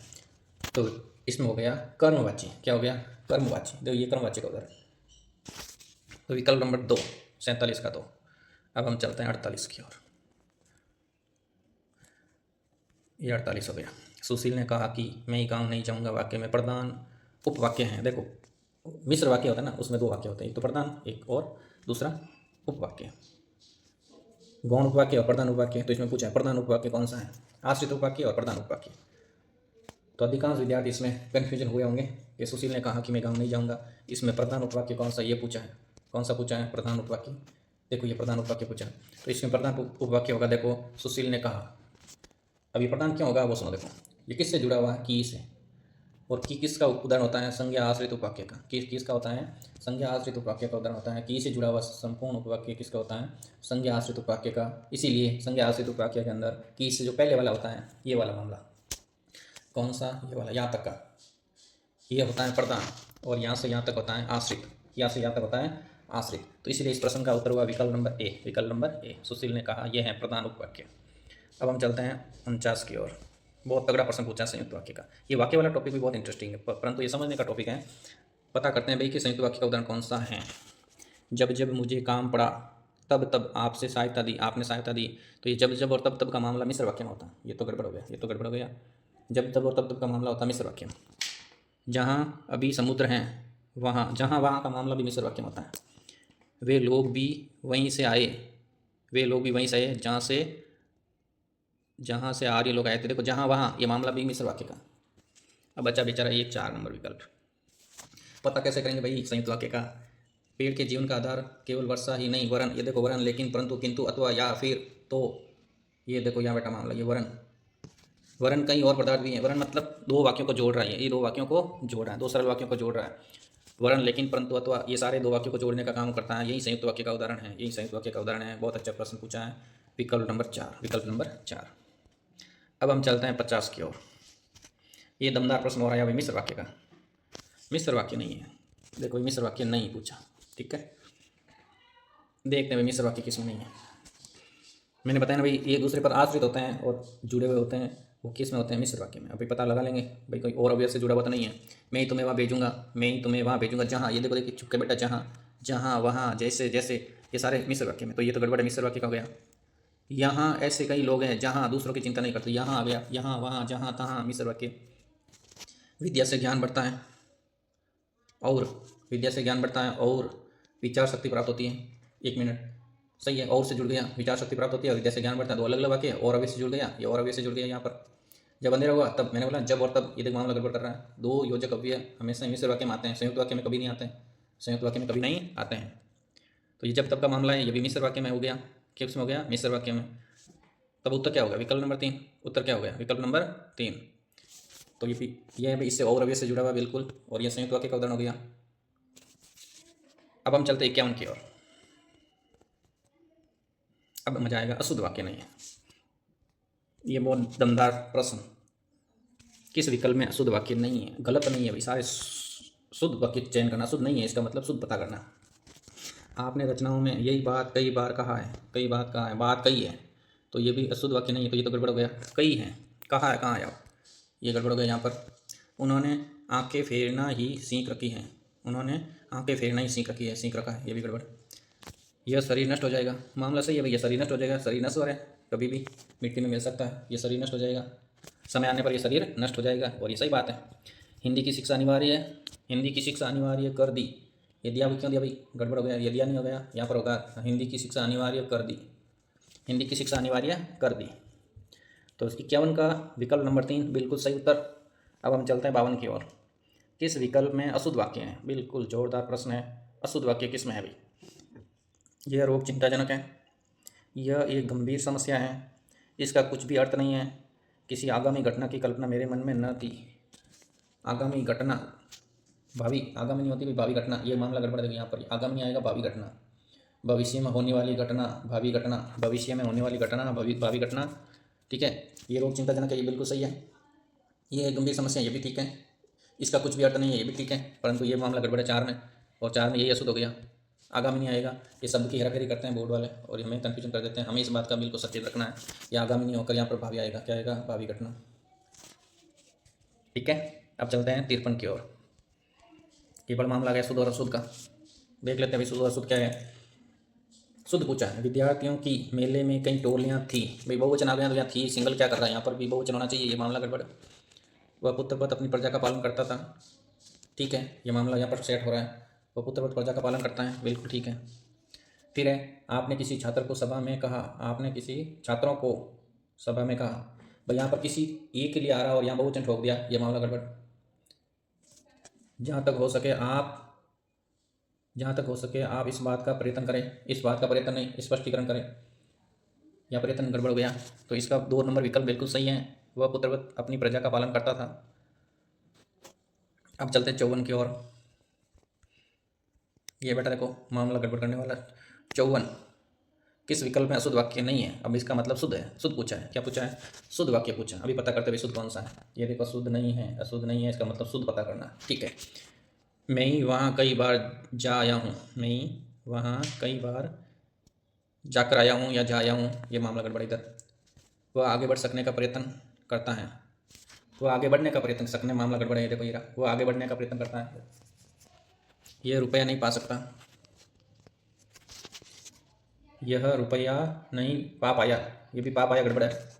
तो इसमें हो गया कर्मवाची, क्या हो गया, कर्मवाची। देखो ये कर्मवाची का उदाहरण, तो विकल्प नंबर 2 47 का। तो अब हम चलते हैं 48 की ओर। ये 48 हो गया। सुशील ने कहा कि मैं ही गाँव नहीं जाऊँगा, वाक्य में प्रधान उपवाक्य हैं। देखो मिश्र वाक्य होता है ना, उसमें 2 वाक्य होते हैं, एक तो प्रधान, एक और दूसरा उपवाक्य, गौण उपवाक्य और प्रधान उपवाक्य। तो इसमें पूछा है प्रधान उपवाक्य कौन सा है, आश्रित उपवाक्य और प्रधान उपवाक्य। तो अधिकांश विद्यार्थी इसमें कन्फ्यूजन हुए होंगे कि सुशील ने कहा कि मैं गाँव नहीं जाऊँगा, इसमें प्रधान उपवाक्य कौन सा, ये पूछा है, कौन सा पूछा है, प्रधान उपवाक्य। देखो ये प्रधान उपवाक्य पूछा है, तो इसमें प्रधान उपवाक्य होगा, देखो सुशील ने कहा। अब ये प्रधान क्यों होगा वो सुनो, देखो ये किससे जुड़ा हुआ है, की से, और की किसका उदाहरण होता है, संज्ञा आश्रित उपवाक्य का। किसका होता है, संज्ञा आश्रित उपवाक्य का उदाहरण होता है। की से जुड़ा हुआ संपूर्ण उपवाक्य किसका होता है, संज्ञा आश्रित उपवाक्य का। इसीलिए संज्ञा आश्रित उपवाक्य के अंदर की से जो पहले वाला होता है, ये वाला मामला कौन सा, ये वाला, यहाँ तक का, ये होता है प्रधान, और यहाँ से यहाँ तक होता है आश्रित, यहाँ से यहाँ तक होता है आश्रित। तो इसीलिए इस प्रश्न का उत्तर हुआ विकल्प नंबर ए, विकल्प नंबर ए, सुशील ने कहा, यह है प्रधान उपवाक्य। अब हम चलते हैं 49 की ओर। बहुत तगड़ा प्रश्न पूछा संयुक्त वाक्य का। ये वाक्य वाला टॉपिक भी बहुत इंटरेस्टिंग है, परंतु ये समझने का टॉपिक है। पता करते हैं भाई कि संयुक्त वाक्य का उदाहरण कौन सा है। जब जब मुझे काम पड़ा, तब तब आपसे सहायता दी, आपने सहायता दी। तो ये जब जब और तब तब का मामला मिश्र वाक्य में होता है, ये तो गड़बड़ हो गया, ये तो गड़बड़ हो गया। जब तब और तब तब का मामला होता है मिश्र वाक्य में। जहाँ अभी समुद्र हैं वहाँ, जहाँ वहाँ का मामला भी मिश्र वाक्य में होता है। वे लोग भी वहीं से आए, वे लोग भी वहीं से आए जहाँ से आर्य लोग आए थे। देखो जहाँ वहाँ, ये मामला भी मिश्र वाक्य का। अब बच्चा बेचारा ये 4 नंबर विकल्प। पता कैसे करेंगे भाई संयुक्त वाक्य का। पेड़ के जीवन का आधार केवल वर्षा ही नहीं, वरन, ये देखो वरन, लेकिन, परंतु, किंतु, अथवा, या फिर, तो, ये देखो यहाँ बेटा मामला, ये वरन, वरन कई और पदार्थ भी हैं। वरन मतलब 2 वाक्यों को जोड़ रहा है, ये 2 वाक्यों को जोड़ रहा है, 2 सरल वाक्यों को जोड़ रहा है। वरन, लेकिन, परंतु, अथवा, ये सारे 2 वाक्यों को जोड़ने का काम करता है। यही संयुक्त वाक्य का उदाहरण है, यही संयुक्त वाक्य का उदाहरण है। बहुत अच्छा प्रश्न पूछा है, विकल्प नंबर 4, विकल्प नंबर 4। अब हम चलते हैं 50 की ओर। ये दमदार प्रश्न हो रहा है भाई मिश्र वाक्य का। मिश्र वाक्य नहीं है, देखो मिश्र वाक्य नहीं पूछा। ठीक है, देखते हैं मिश्र वाक्य किसमें नहीं है। मैंने बताया ना भाई, ये दूसरे पर आश्रित होते हैं और जुड़े हुए होते हैं, वो किस में होते हैं? मिश्र वाक्य में। अभी पता लगा लेंगे भाई, कोई और ऑब्वियस से जुड़ा हुआ तो नहीं है। मैं ही तुम्हें वहाँ भेजूंगा, मैं ही तुम्हें वहाँ भेजूंगा जहाँ, ये देखो देखिए चुपके बेटा, जहाँ जहाँ वहाँ जैसे जैसे, ये सारे मिश्र वाक्य में। तो ये तो गड़बड़ है, मिश्र वाक्य का हो गया। यहाँ ऐसे कई लोग हैं जहाँ दूसरों की चिंता नहीं करते, यहाँ आ गया, यहाँ वहाँ जहाँ तहाँ मिश्र वाक्य। विद्या से ज्ञान बढ़ता है, और विद्या से ज्ञान बढ़ता है और विचार शक्ति प्राप्त होती है। 1 मिनट, सही है। और से जुड़ गया, विचार शक्ति प्राप्त होती है और विद्या से ज्ञान बढ़ता है, दो अलग अलग वाक्य। और अवश्य से जुड़ गया, ये और अवश्य से जुड़ गया। यहाँ पर जब अंधेरा हुआ तब, मैंने बोला जब और तब, ये देख मामला गड़बड़ कर रहा है। दो योजक अव्यय हमेशा मिश्र वाक्य में आते हैं, संयुक्त वाक्य में कभी नहीं आते हैं, संयुक्त वाक्य में कभी नहीं आते हैं। तो ये जब तब का मामला है, ये भी मिश्र वाक्य में हो गया। किस में हो गया? मिश्र वाक्य में। तब उत्तर क्या होगा? विकल्प नंबर 3। उत्तर क्या हो गया? विकल्प नंबर 3। तो ये है भाई, इससे और अवयव से जुड़ा हुआ बिल्कुल, और ये संयुक्त वाक्य का उदाहरण हो गया। अब हम चलते 51 की ओर। अब मजा आएगा, अशुद्ध वाक्य नहीं है। ये बहुत दमदार प्रश्न। किस विकल्प में अशुद्ध वाक्य नहीं है? गलत नहीं है भाई, सारे शुद्ध वाक्य चयन करना। शुद्ध नहीं है इसका मतलब शुद्ध पता करना। आपने रचनाओं में यही बात कई बार कहा है, कई बात कहा है, बात कही है। तो ये भी अशुद्ध वाक्य नहीं है, तो ये तो गड़बड़ हो गया। कई है, कहा है, कहाँ है आप? ये गड़बड़ हो गया। यहाँ पर उन्होंने आंखें फेरना ही सीख रखी है, उन्होंने आंखें फेरना ही सीख रखी है, सीख रखा है, ये भी गड़बड़। यह शरीर नष्ट हो जाएगा, मामला सही है भैया, शरीर नष्ट हो जाएगा। शरीर नश्वर है, कभी भी मिट्टी में मिल सकता है। ये शरीर नष्ट हो जाएगा, समय आने पर यह शरीर नष्ट हो जाएगा, और ये सही बात है। हिंदी की शिक्षा अनिवार्य है, हिंदी की शिक्षा अनिवार्य कर दी। ये दिया भी क्यों दिया भाई? गड़बड़ हो गया, ये दिया नहीं हो गया। यहाँ पर होगा हिंदी की शिक्षा अनिवार्य कर दी, हिंदी की शिक्षा अनिवार्य कर दी। तो 51 का विकल्प नंबर 3 बिल्कुल सही उत्तर। अब हम चलते हैं 52 की ओर। किस विकल्प में अशुद्ध वाक्य है? बिल्कुल जोरदार प्रश्न है। अशुद्ध वाक्य किस में है भाई? यह रोग चिंताजनक है, यह एक गंभीर समस्या है, इसका कुछ भी अर्थ नहीं है, किसी आगामी घटना की कल्पना मेरे मन में न थी। आगामी घटना, भावी, आगामी नहीं होती भाई, भावी घटना। ये मामला गड़बड़ है यहाँ पर, आगामी नहीं आएगा, भावी घटना। भविष्य में होने वाली घटना, भावी घटना, भविष्य में होने वाली घटना, भावी घटना। ठीक है, ये रोग चिंताजनक है, ये बिल्कुल सही है। ये एक गंभीर समस्या, ये भी ठीक है। इसका कुछ भी अर्थ नहीं है, ये भी ठीक है। परंतु ये मामला गड़बड़ है 4 में, और 4 में यही अशुद्ध हो गया। आगामी नहीं आएगा, ये शब्द की हेराफेरी करते हैं बोर्ड वाले, और हमें कन्फ्यूजन कर देते हैं। हमें इस बात का बिल्कुल सचेत रखना है, ये आगामी नहीं होकर यहाँ पर भावी आएगा। क्या आएगा? भावी घटना। ठीक है, अब चलते हैं 53 की ओर। ये बड़ा मामला आ गया शुद्ध और अशुद्ध का। देख लेते हैं भाई शुद्ध और अशुद्ध क्या है। शुद्ध पूछा है, विद्यार्थियों की मेले में कई टोलियाँ थी। भाई बहुवचन आ गया, तो यहाँ थी सिंगल क्या कर रहा है? यहाँ पर भी बहुवचन होना चाहिए, ये मामला गड़बड़। वह पुत्रवत अपनी प्रजा का पालन करता था। ठीक है, ये मामला यहाँ पर सेट हो रहा है। वह पुत्रवत प्रजा का पालन करता है, बिल्कुल ठीक है। फिर है, आपने किसी छात्र को सभा में कहा, आपने किसी छात्रों को सभा में कहा। भाई यहाँ पर किसी एक के लिए आ रहा और यहाँ बहुवचन ठोक दिया, ये मामला गड़बड़। जहाँ तक हो सके आप, जहाँ तक हो सके आप इस बात का प्रयत्न करें, इस बात का प्रयत्न नहीं, स्पष्टीकरण करें। यह प्रयत्न गड़बड़ हो गया, तो इसका 2 नंबर विकल्प बिल्कुल सही है। वह पुत्रवत अपनी प्रजा का पालन करता था। अब चलते 54 की ओर। ये बेटा देखो मामला गड़बड़ करने वाला। 54, किस विकल्प में अशुद्ध वाक्य नहीं है? अब इसका मतलब शुद्ध है, शुद्ध पूछा है। क्या पूछा है? शुद्ध वाक्य पूछा। अभी पता करते हुए शुद्ध कौन सा है। ये देखो शुद्ध नहीं है, अशुद्ध नहीं है, इसका मतलब शुद्ध पता करना। ठीक है, मैं ही वहाँ कई बार जा आया हूँ, मैं ही वहाँ कई बार जाकर आया हूँ या जा आया हूँ, ये मामला गड़बड़। इधर वह आगे बढ़ सकने का प्रयत्न करता है, वह आगे बढ़ने का प्रयत्न सकने, मामला गड़बड़ है। देखो ये रहा, वो आगे बढ़ने का प्रयत्न करता है। यह रुपया नहीं पा सकता, यह रुपया नहीं पा पाया, ये भी पा पाया गड़बड़ है।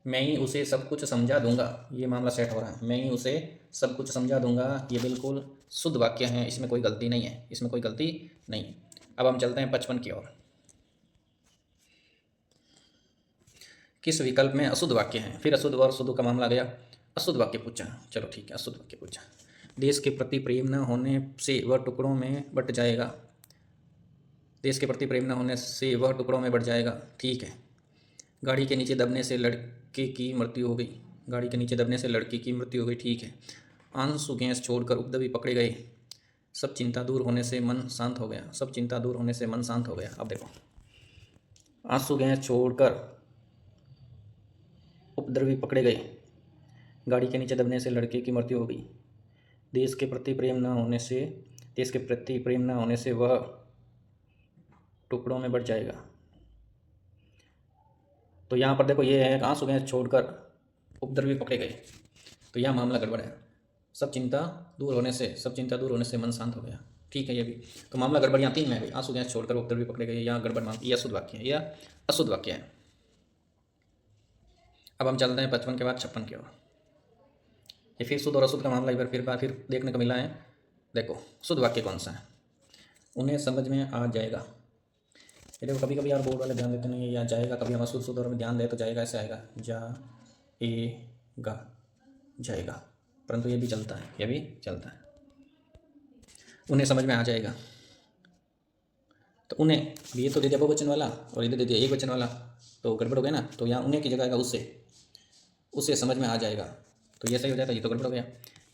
मैं ही उसे सब कुछ समझा दूंगा, ये मामला सेट हो रहा है। मैं ही उसे सब कुछ समझा दूंगा, ये बिल्कुल शुद्ध वाक्य है, इसमें कोई गलती नहीं है, इसमें कोई गलती नहीं। अब हम चलते हैं 55 की ओर। किस विकल्प में अशुद्ध वाक्य है? फिर अशुद्ध और शुद्ध का मामला गया। अशुद्ध वाक्य पूछा, चलो ठीक है, अशुद्ध वाक्य पूछा। देश के प्रति प्रेम न होने से वह टुकड़ों में बट जाएगा, देश के प्रति प्रेम न होने से वह टुकड़ों में बट जाएगा। ठीक है, गाड़ी के नीचे दबने से लड़के की मृत्यु हो गई, गाड़ी के नीचे दबने से लड़की की मृत्यु हो गई। ठीक है, आंसू गैस छोड़कर उपद्रवी पकड़े गए, सब चिंता दूर होने से मन शांत हो गया, सब चिंता दूर होने से मन शांत हो गया। अब देखो, आंसू गैस छोड़कर उपद्रवी पकड़े गए, गाड़ी के नीचे दबने से लड़के की मृत्यु हो गई। देश के प्रति प्रेम न होने से देश के प्रति प्रेम न होने से वह टुकड़ों में बढ़ जाएगा। तो यहाँ पर देखो ये है, आंसू गैस छोड़कर उपद्रवी पकड़े गए, तो यह मामला गड़बड़ है। सब चिंता दूर होने से मन शांत हो गया। ठीक है, ये भी तो मामला गड़बड़ यहाँ 3 में है। आंसू गैस छोड़कर उपद्रवी पकड़े गए, यहाँ गड़बड़ मान, यह अशुद्ध वाक्य है, यह अशुद्ध वाक्य है। अब हम चलते हैं 55 के बाद 56 की ओर। ये फिर शुद्ध और अशुद्ध का मामला एक बार फिर देखने को मिला है। देखो शुद्ध वाक्य कौन सा है, उन्हें समझ में आ जाएगा। ये देखो कभी कभी यार बोर्ड वाले ध्यान देते नहीं है, या जाएगा, कभी हम अशुद्ध और में ध्यान दे तो जाएगा ऐसे आएगा, जाएगा, परंतु ये भी चलता है, उन्हें समझ में आ जाएगा। तो उन्हें, ये तो दे दिया बहुवचन वाला और इधर दे दिया एक वचन वाला, तो गड़बड़ हो गया ना। तो यहाँ उन्हें की जगह आएगा उसे समझ में आ जाएगा, तो ये सही हो जाएगा। ये तो गड़बड़ हो गया।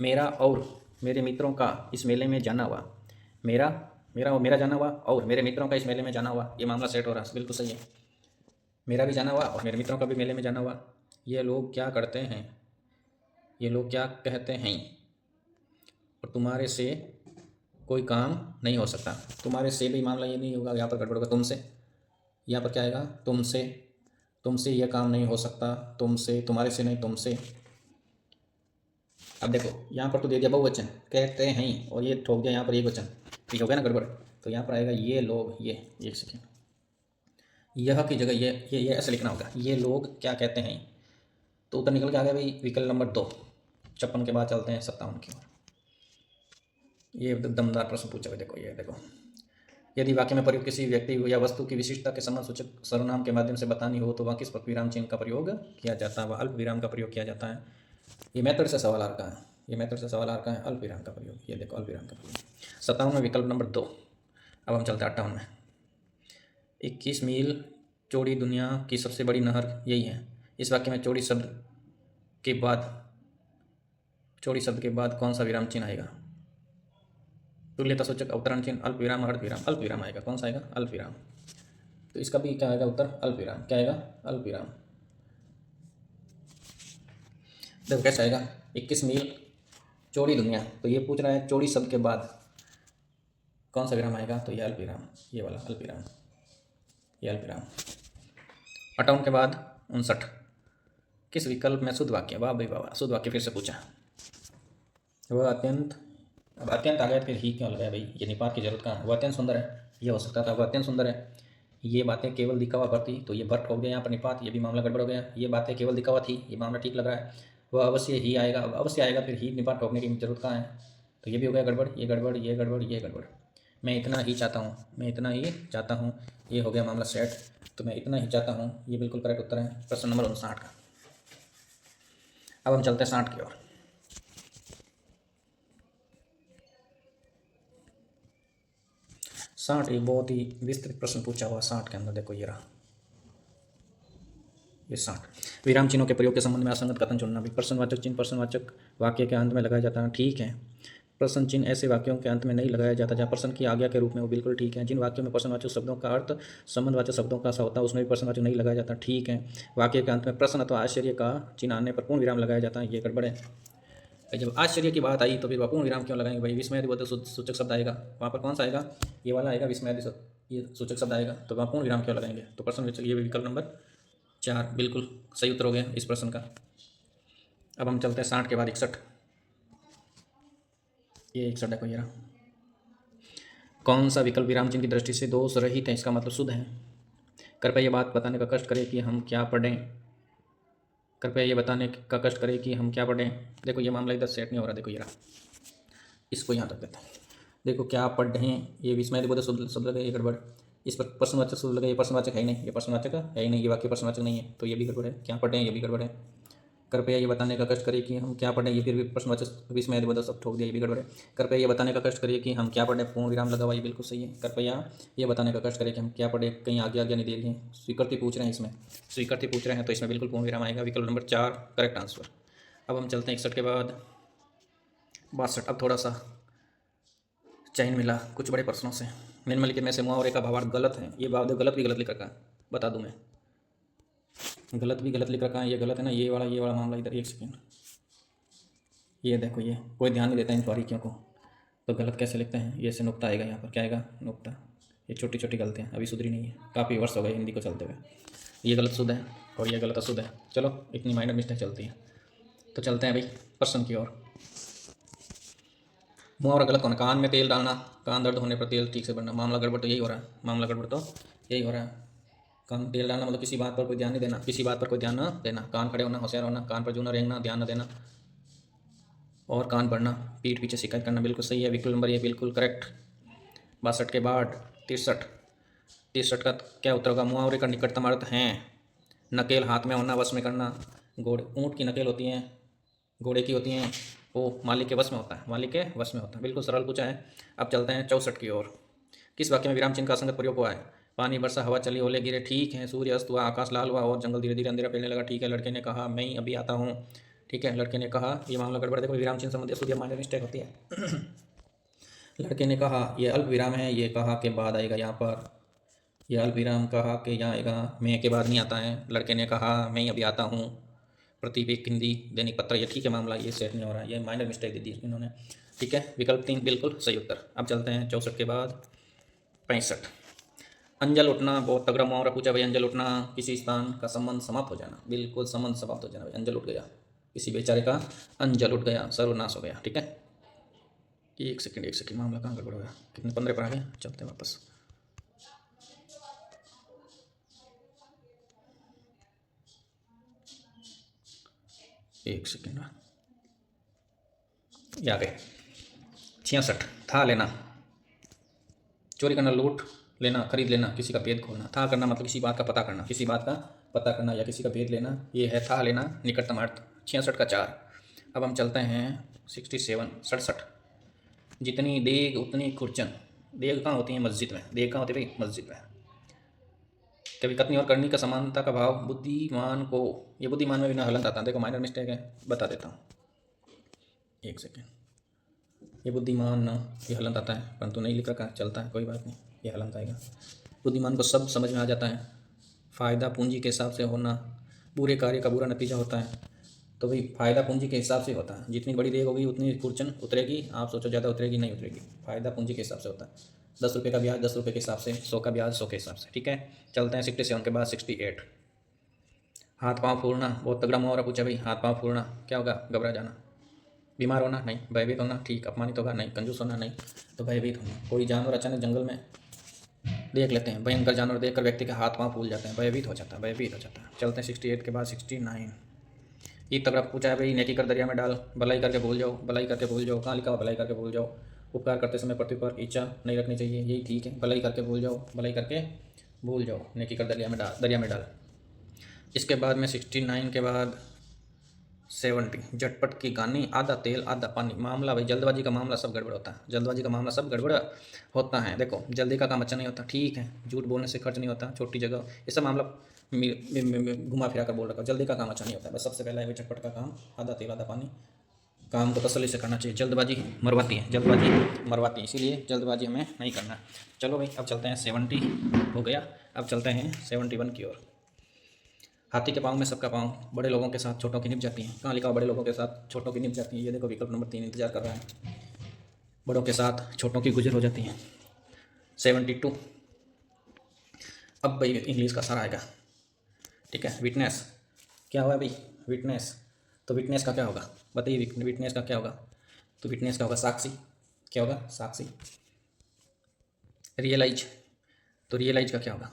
मेरा और मेरे मित्रों का इस मेले में जाना हुआ, मेरा जाना हुआ और मेरे मित्रों का इस मेले में जाना हुआ, ये मामला सेट हो रहा है, बिल्कुल सही है। मेरा भी जाना हुआ और मेरे मित्रों का भी मेले में जाना हुआ। ये लोग क्या करते हैं, ये लोग क्या कहते हैं, और तुम्हारे से कोई काम नहीं हो सकता। तुम्हारे से भी मामला ये नहीं होगा, यहाँ पर गड़बड़ होगा। तुमसे, यहाँ पर क्या आएगा, तुमसे यह काम नहीं हो सकता, तुमसे, तुम्हारे से नहीं, तुमसे। अब देखो यहाँ पर तो दे दिया बहुवचन कहते हैं और ये ठोक दिया यहाँ पर एक वचन, ठीक हो गया ना गड़बड़। तो यहाँ पर आएगा ये लोग, ये एक सेकेंड, यह की जगह ये ऐसे लिखना होगा, ये लोग क्या कहते हैं। तो उत्तर निकल के आ गया भाई विकल्प नंबर 2। 56 के बाद चलते हैं 57 की ओर। ये दमदार प्रश्न पूछा हुआ, देखो ये देखो, यदि वाक्य में प्रयुक्त किसी व्यक्ति या वस्तु की विशिष्टता के संबंध सूचक सर्वनाम के माध्यम से बतानी हो तो वह किस विराम चिन्ह का प्रयोग किया जाता है, वह अल्प विराम का प्रयोग किया जाता है। ये मेथड से सवाल आ रहा है, अल्प विराम का प्रयोग। ये देखो अल्प विराम का प्रयोग। 57 में विकल्प नंबर 2। अब हम चलते हैं 58 में। 21 मील चौड़ी दुनिया की सबसे बड़ी नहर यही है। इस वाक्य में चौड़ी शब्द के बाद कौन सा विराम चिन्ह आएगा। तुल्यता सूचक, अवतरण चिन्ह, अल्प विराम, अर्ध विराम। अल्प विराम आएगा, कौन सा आएगा, अल्प विराम। तो इसका भी क्या आएगा उत्तर, अल्प विराम। क्या आएगा, अल्प विराम। देखो कैसा आएगा, 21 मील चौड़ी दुनिया, तो ये पूछ रहा है चौड़ी शब्द के बाद कौन सा विराम आएगा, तो ये अल्प विराम, ये वाला अल्प विराम, ये अल्प विराम। 58 के बाद 59, किस विकल्प में शुद्ध वाक्य, वाह भाई वाह, शुद्ध वाक्य फिर से पूछा। वह अत्यंत, अब अत्यंत आ गया, फिर ही क्यों लगाया भाई, ये निपात की जरूरत कहाँ है। वह अत्यंत सुंदर है, ये हो सकता था, वह अत्यंत सुंदर है। ये बातें केवल दिखावा भरती, तो ये भर हो गया यहाँ पर निपात, ये भी मामला गड़बड़ हो गया। ये बातें केवल दिखावा थी, ये मामला ठीक लग रहा है। वह अवश्य ही आएगा, अब अवश्य आएगा, फिर ही निपात ठोकने की जरूरत कहाँ है, तो ये भी हो गया गड़बड़, ये गड़बड़, ये गड़बड़, ये गड़बड़। मैं इतना ही चाहता हूँ, ये हो गया मामला सेट। तो मैं इतना ही चाहता हूँ, ये बिल्कुल करेक्ट उत्तर है प्रश्न नंबर 59 का। अब हम चलते हैं 60 की ओर। 60 एक बहुत ही विस्तृत प्रश्न पूछा हुआ। 60 के अंदर देखो ये रहा, ये 60 विराम चिन्हों के प्रयोग के संबंध में असंगत कथन चुनना भी। प्रश्नवाचक चिन्ह प्रश्नवाचक वाक्य के अंत में लगाया जाता है, ठीक है। प्रश्न चिन्ह ऐसे वाक्यों के अंत में नहीं लगाया जाता जहाँ प्रश्न की आज्ञा के रूप में, वो बिल्कुल ठीक है। जिन वाक्यों में प्रश्नवाचक शब्दों का अर्थ संबंधवाचक शब्दों का सा होता है उसमें भी प्रश्नवाचक नहीं लगाया जाता, ठीक है। वाक्य के अंत में प्रश्न अथवा आश्चर्य का चिन्ह आने पर पूर्ण विराम लगाया जाता है, ये गड़बड़ है। जब आश्चर्य की बात आई तो फिर पूर्ण विराम क्यों लगाएंगे भाई, विस्मयादिबोधक सूचक शब्द आएगा, वहाँ पर कौन सा आएगा, ये वाला आएगा, विस्मयादि ये सूचक शब्द आएगा, तो वहाँ पूर्ण विराम क्यों लगाएंगे। तो प्रश्न ये विकल्प नंबर 4 बिल्कुल सही उत्तर हो गया इस प्रश्न का। अब हम चलते हैं 60 के बाद 61। ये 61 देखो ये रहा, कौन सा विकल्प विराम चिन्ह की दृष्टि से दोष रहित है, इसका मतलब शुद्ध है। कृपया ये बात बताने का कष्ट करें कि हम क्या पढ़ें, देखो ये मामला इधर सेट नहीं हो रहा, देखो ये रहा, इसको यहाँ तक देते हैं। देखो क्या पढ़ें, ये विस्मयादिबोधक शब्द लगे, ये गड़बड़। इस पर प्रश्नवाचक शब्द लगे, ये प्रश्नवाचक है ही नहीं, ये प्रश्नवाचक है ही नहीं, ये वाक्य प्रश्नवाचक नहीं है, तो ये भी गड़बड़ है। क्या पढ़ें, ये भी गड़बड़ है। कृपया ये बताने का कष्ट करिए कि हम क्या पढ़ें, ये फिर भी प्रश्नवाचक विस्मयादिबोधक शब्द ठोक दिया, ये भी गड़बड़ है। कृपया ये बताने का कष्ट करिए कि हम क्या पढ़ें, पूर्ण विराम लगा हुआ, ये बिल्कुल सही है। कृपया ये बताने का कष्ट करिए कि हम क्या पढ़ें, कहीं आज्ञा नहीं दे रही है, स्वीकृति पूछ रहे हैं, इसमें स्वीकृति पूछ रहे हैं, तो इसमें बिल्कुल पूर्ण विराम आएगा, विकल्प नंबर 4 करेक्ट आंसर। अब हम चलते हैं 61 के बाद 62। अब थोड़ा सा चयन मिला कुछ बड़े प्रश्नों से। निम्नलिखित में से मुहावरे का भावार्थ गलत है, ये भाव गलत भी गलत लिख रखा है, बता दूं मैं, गलत भी गलत लिख रखा है, ये गलत है ना, ये वाला मामला इधर, एक सेकेंड, ये देखो, ये कोई ध्यान नहीं देता इन बारीकियों को, तो गलत कैसे लिखते हैं। ये से नुक्ता आएगा यहाँ पर, क्या आएगा, नुक्ता। ये छोटी छोटी गलतियाँ अभी सुधरी नहीं है, काफ़ी वर्ष हो गए हिंदी को चलते हुए। ये गलत शुद्ध है और ये गलत अशुद्ध है। चलो, इतनी माइनर मिस्टेक चलती है। तो चलते हैं भाई प्रश्न की ओर। मुहावरा गलत होना, कान में तेल डालना, कान दर्द होने पर तेल ठीक से भरना। मामला गड़बड़ तो यही हो रहा है, मामला गड़बड़ तो यही हो रहा है। कान में तेल डालना मतलब किसी बात पर कोई ध्यान नहीं देना, किसी बात पर कोई ध्यान न देना। कान खड़े होना, होशियार होना, कान पर जू न रेंगना, ध्यान न देना, और कान भरना, पीठ पीछे शिकायत करना। बिल्कुल सही है, विकल्प नंबर ये बिल्कुल करेक्ट। 62 के बाद 63, 63 का क्या उत्तर होगा। मुहावरे का निकटतम अर्थ है नकेल हाथ में होना, वश में करना। घोड़े, ऊँट की नकेल होती हैं, घोड़े की होती हैं, वो मालिक के वश में होता है, मालिक के वश में होता है। बिल्कुल सरल पूछा है। अब चलते हैं 64 की ओर। किस वाक्य में विराम चिन्ह का असंगत प्रयोग हुआ है। पानी बरसा, हवा चली, ओले गिरे, ठीक है। सूर्य अस्त हुआ, आकाश लाल हुआ और जंगल धीरे धीरे अंधेरा फैलने लगा, ठीक है। लड़के ने कहा मैं अभी आता हूँ, ठीक है। लड़के ने कहा, ये मामला गड़बड़। देखो, विराम चिन्ह संबंधी अशुद्ध माइनर मिस्टेक होती है। लड़के ने कहा, ये अल्प विराम है, ये कहा के बाद आएगा यहाँ पर। ये अल्प विराम कहा के यहाँ आएगा, मैं के बाद नहीं आता है। लड़के ने कहा मैं अभी आता हूँ। प्रतीक एक हिंदी दैनिक पत्र, ये ठीक है मामला, ये सेट नहीं हो रहा है, ये माइनर मिस्टेक दे दी इन्होंने, ठीक है। विकल्प 3 बिल्कुल सही उत्तर। अब चलते हैं 64 के बाद 65। अंजल उठना, बहुत तगड़ा मुहावरा पूछा भाई। अंजल उठना, किसी स्थान का संबंध समाप्त हो जाना। बिल्कुल संबंध समाप्त हो जाना भाई। अंजल उठ गया, किसी बेचारे का अंजल उठ गया, सर्वनाश हो गया, ठीक है। एक सेकंड, एक सेकंड, मामला कहाँ गड़बड़ हो गया। कितने 15 पर आ गए, चलते हैं वापस। एक सेकंड, ये आ गए। 66, था लेना, चोरी करना, लूट लेना, खरीद लेना, किसी का भेद खोलना। था करना मतलब किसी बात का पता करना, किसी बात का पता करना या किसी का भेद लेना, ये है था लेना, निकटतम अर्थ। 66 का 4। अब हम चलते हैं 67, 67। जितनी देग उतनी खुरचन। देग कहाँ होती है, मस्जिद में। देग कहाँ होती है भाई, मस्जिद में। कभी कथनी और करनी का समानता का भाव बुद्धिमान को, ये बुद्धिमान में भी ना हलन आता। देखो माइनर मिस्टेक है, बता देता हूँ, एक सेकेंड। ये बुद्धिमान ना, ये हलंत आता है परंतु नहीं लिख रखा है, चलता है कोई बात नहीं, ये हलंत आएगा। बुद्धिमान को सब समझ में आ जाता है। फ़ायदा पूंजी के हिसाब से होना, बुरे कार्य का बुरा नतीजा होता है। तो भाई फ़ायदा पूंजी के हिसाब से होता है, जितनी बड़ी देग होगी उतनी खुरचन उतरेगी। आप सोचो ज़्यादा उतरेगी, नहीं उतरेगी। फ़ायदा पूंजी के हिसाब से होता है। 10 रुपये का ब्याज 10 रुपये के हिसाब से, 100 का ब्याज 100 के हिसाब से, ठीक है। चलते हैं 67 के बाद 68। हाथ पाँव फूलना, बहुत तगड़ा मुहावरा पूछा भाई। हाथ पाँव फूलना क्या होगा, घबरा जाना। बीमार होना, नहीं। भयभीत होना, ठीक। अपमानित होगा, नहीं। कंजूस होना, नहीं। तो भयभीत होना। कोई जानवर अचानक जंगल में देख लेते हैं, भयंकर जानवर देखकर व्यक्ति के हाथ पाँव फूल जाते हैं, भयभीत हो जाता है, भयभीत हो जाता है। चलते हैं 68 के बाद 69। ये तगड़ा पूछा है भाई। नेकी कर दरिया में डाल, भलाई करके भूल जाओ, भलाई करके भूल जाओ। कहाँ लिखा हुआ भलाई करके भूल जाओ। उपकार करते समय पृथ्वी पर इच्छा नहीं रखनी चाहिए, यही ठीक है। भलाई करके भूल जाओ, भलाई करके भूल जाओ। नेकी कर दरिया में डाल, दरिया में डाल। इसके बाद में 69 के बाद 70। झटपट की गानी, आधा तेल आधा पानी। मामला भाई जल्दबाजी का मामला सब गड़बड़ होता है, जल्दबाजी का मामला सब गड़बड़ होता है। देखो, जल्दी का काम अच्छा नहीं होता, ठीक है। झूठ बोलने से खर्च नहीं होता, छोटी जगह, ये सब मामला घुमा फिरा कर बोल रखा। जल्दी का काम अच्छा नहीं होता, बस सबसे पहला है झटपट का काम, आधा तेल आधा पानी। काम को तसल्ली से करना चाहिए, जल्दबाजी मरवाती है, जल्दबाजी मरवाती है, इसीलिए जल्दबाजी हमें नहीं करना। चलो भाई, अब चलते हैं 70 हो गया। अब चलते हैं 71 की ओर। हाथी के पाँव में सबका पाँव, बड़े लोगों के साथ छोटों की निभ जाती हैं। कहाँ लिखा हुआ बड़े लोगों के साथ छोटों की निभ जाती है। ये देखो, विकल्प नंबर 3 इंतजार कर रहा है। बड़ों के साथ छोटों की गुजर हो जाती है। 72। अब भाई इंग्लिश का सारा आएगा, ठीक है। विटनेस क्या हुआ भाई, विटनेस। तो विटनेस का क्या होगा, बताइए विटनेस का क्या होगा। तो विटनेस का होगा साक्षी। क्या होगा, साक्षी। रियलाइज, तो रियलाइज का क्या होगा।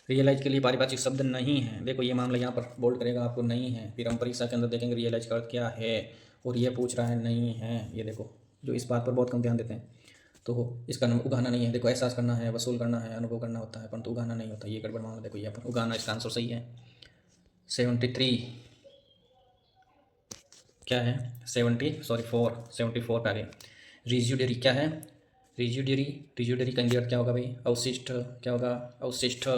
रियलाइज के लिए पारिभाषिक शब्द नहीं है। देखो, ये मामला यहाँ पर बोल्ड करेगा आपको, नहीं है। फिर हम परीक्षा के अंदर देखेंगे रियलाइज का अर्थ क्या है, और ये पूछ रहा है नहीं है। ये देखो, जो इस बात पर बहुत कम ध्यान देते हैं, तो इसका नाम उगाना नहीं है। देखो, एहसास करना है, वसूल करना है, अनुभव करना होता है, परंतु उगाना नहीं होता। ये गड़बड़ मामला। देखो यहाँ पर उगाना, इसका आंसर सही है। 73 क्या है, 74 पे आ गए। रिज्यूडरी क्या है, रिज्यूडरी, रिज्यूडरी का इंग्लिश क्या होगा भाई, अवशिष्ट। क्या होगा, अवशिष्ट।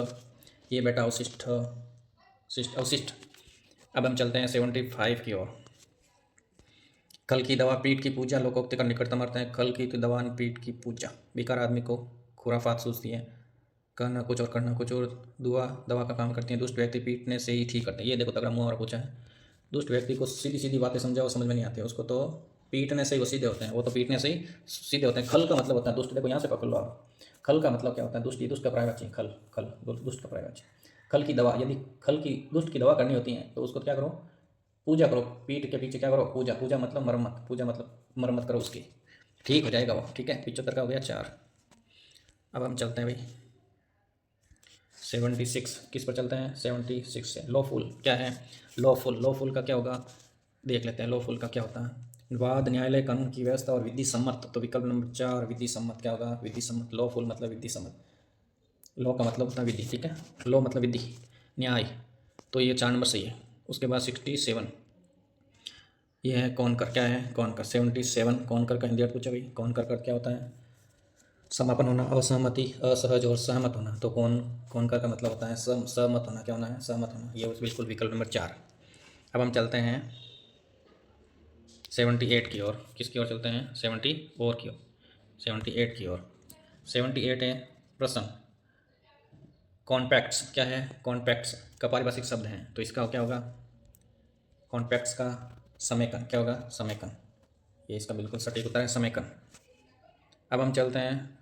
ये बेटा अवशिष्ट, अवशिष्ट। अब हम चलते हैं 75 की ओर। कल की दवा पीठ की पूजा, लोकोक्ति का निकटतम अर्थ है कल की दवा पीठ की पूजा। बेकार आदमी को खुराफात सूझती है, कहना कुछ और करना कुछ और। दुआ दवा का काम करती है, दुष्ट व्यक्ति पीटने से ही ठीक करते हैं। ये देखो, तगड़ा मुहावरा पूछा है। दुष्ट व्यक्ति को सीधी सीधी बातें समझाओ समझ में नहीं आती है, उसको तो पीटने से ही वो सीधे होते हैं, वो तो पीटने से ही सीधे होते हैं। खल का मतलब होता है दुष्ट, देखो यहाँ से पकड़ लो आप। खल का मतलब क्या होता है? दुष्ट, दुष्ट का पर्यायवाची खल, खल दुष्ट का पर्यायवाची। खल की दवा, यदि खल की दुष्ट की दवा करनी होती है तो उसको क्या करो? पूजा करो, पीठ के पीछे क्या करो? पूजा। पूजा मतलब मरम्मत, पूजा मतलब मरम्मत करो उसकी, ठीक हो जाएगा वो। ठीक है, 75 का हो गया 4। अब हम चलते हैं भाई 76, किस पर चलते हैं? 76 से लॉफुल क्या है? लॉफुल, लॉफुल का क्या होगा देख लेते हैं। लॉफुल का क्या होता है? वाद, न्यायालय, कानून की व्यवस्था और विधि सम्मत। तो विकल्प नंबर 4 विधि सम्मत क्या होगा? विधि सम्मत। लॉफुल मतलब विधि सम्मत, लॉ का मतलब होता है विधि, ठीक है। लॉ मतलब विधि, न्याय, तो ये 4 नंबर सही है। उसके बाद 67, ये है कौन कर, क्या है कौन कर? 77 कौन कर का हिंदी अर्थ पूछा भाई। कौन कर क्या होता है? समापन होना, असहमति, असहज और सहमत होना। तो कौन कौन का मतलब होता है सहमत होना। क्या होना है? सहमत होना। ये बिल्कुल विकल्प नंबर 4। अब हम चलते हैं 78 की ओर। किसकी ओर चलते हैं? 74 की ओर, 78 की ओर। 78 है प्रश्न। कॉन्पैक्ट्स क्या है? कॉन्पैक्ट्स का पारिभाषिक शब्द है, तो इसका क्या होगा? कॉन्पैक्ट्स का समेकन क्या होगा? समेकन। ये इसका बिल्कुल सटीक उत्तर है, समेकन। अब हम चलते हैं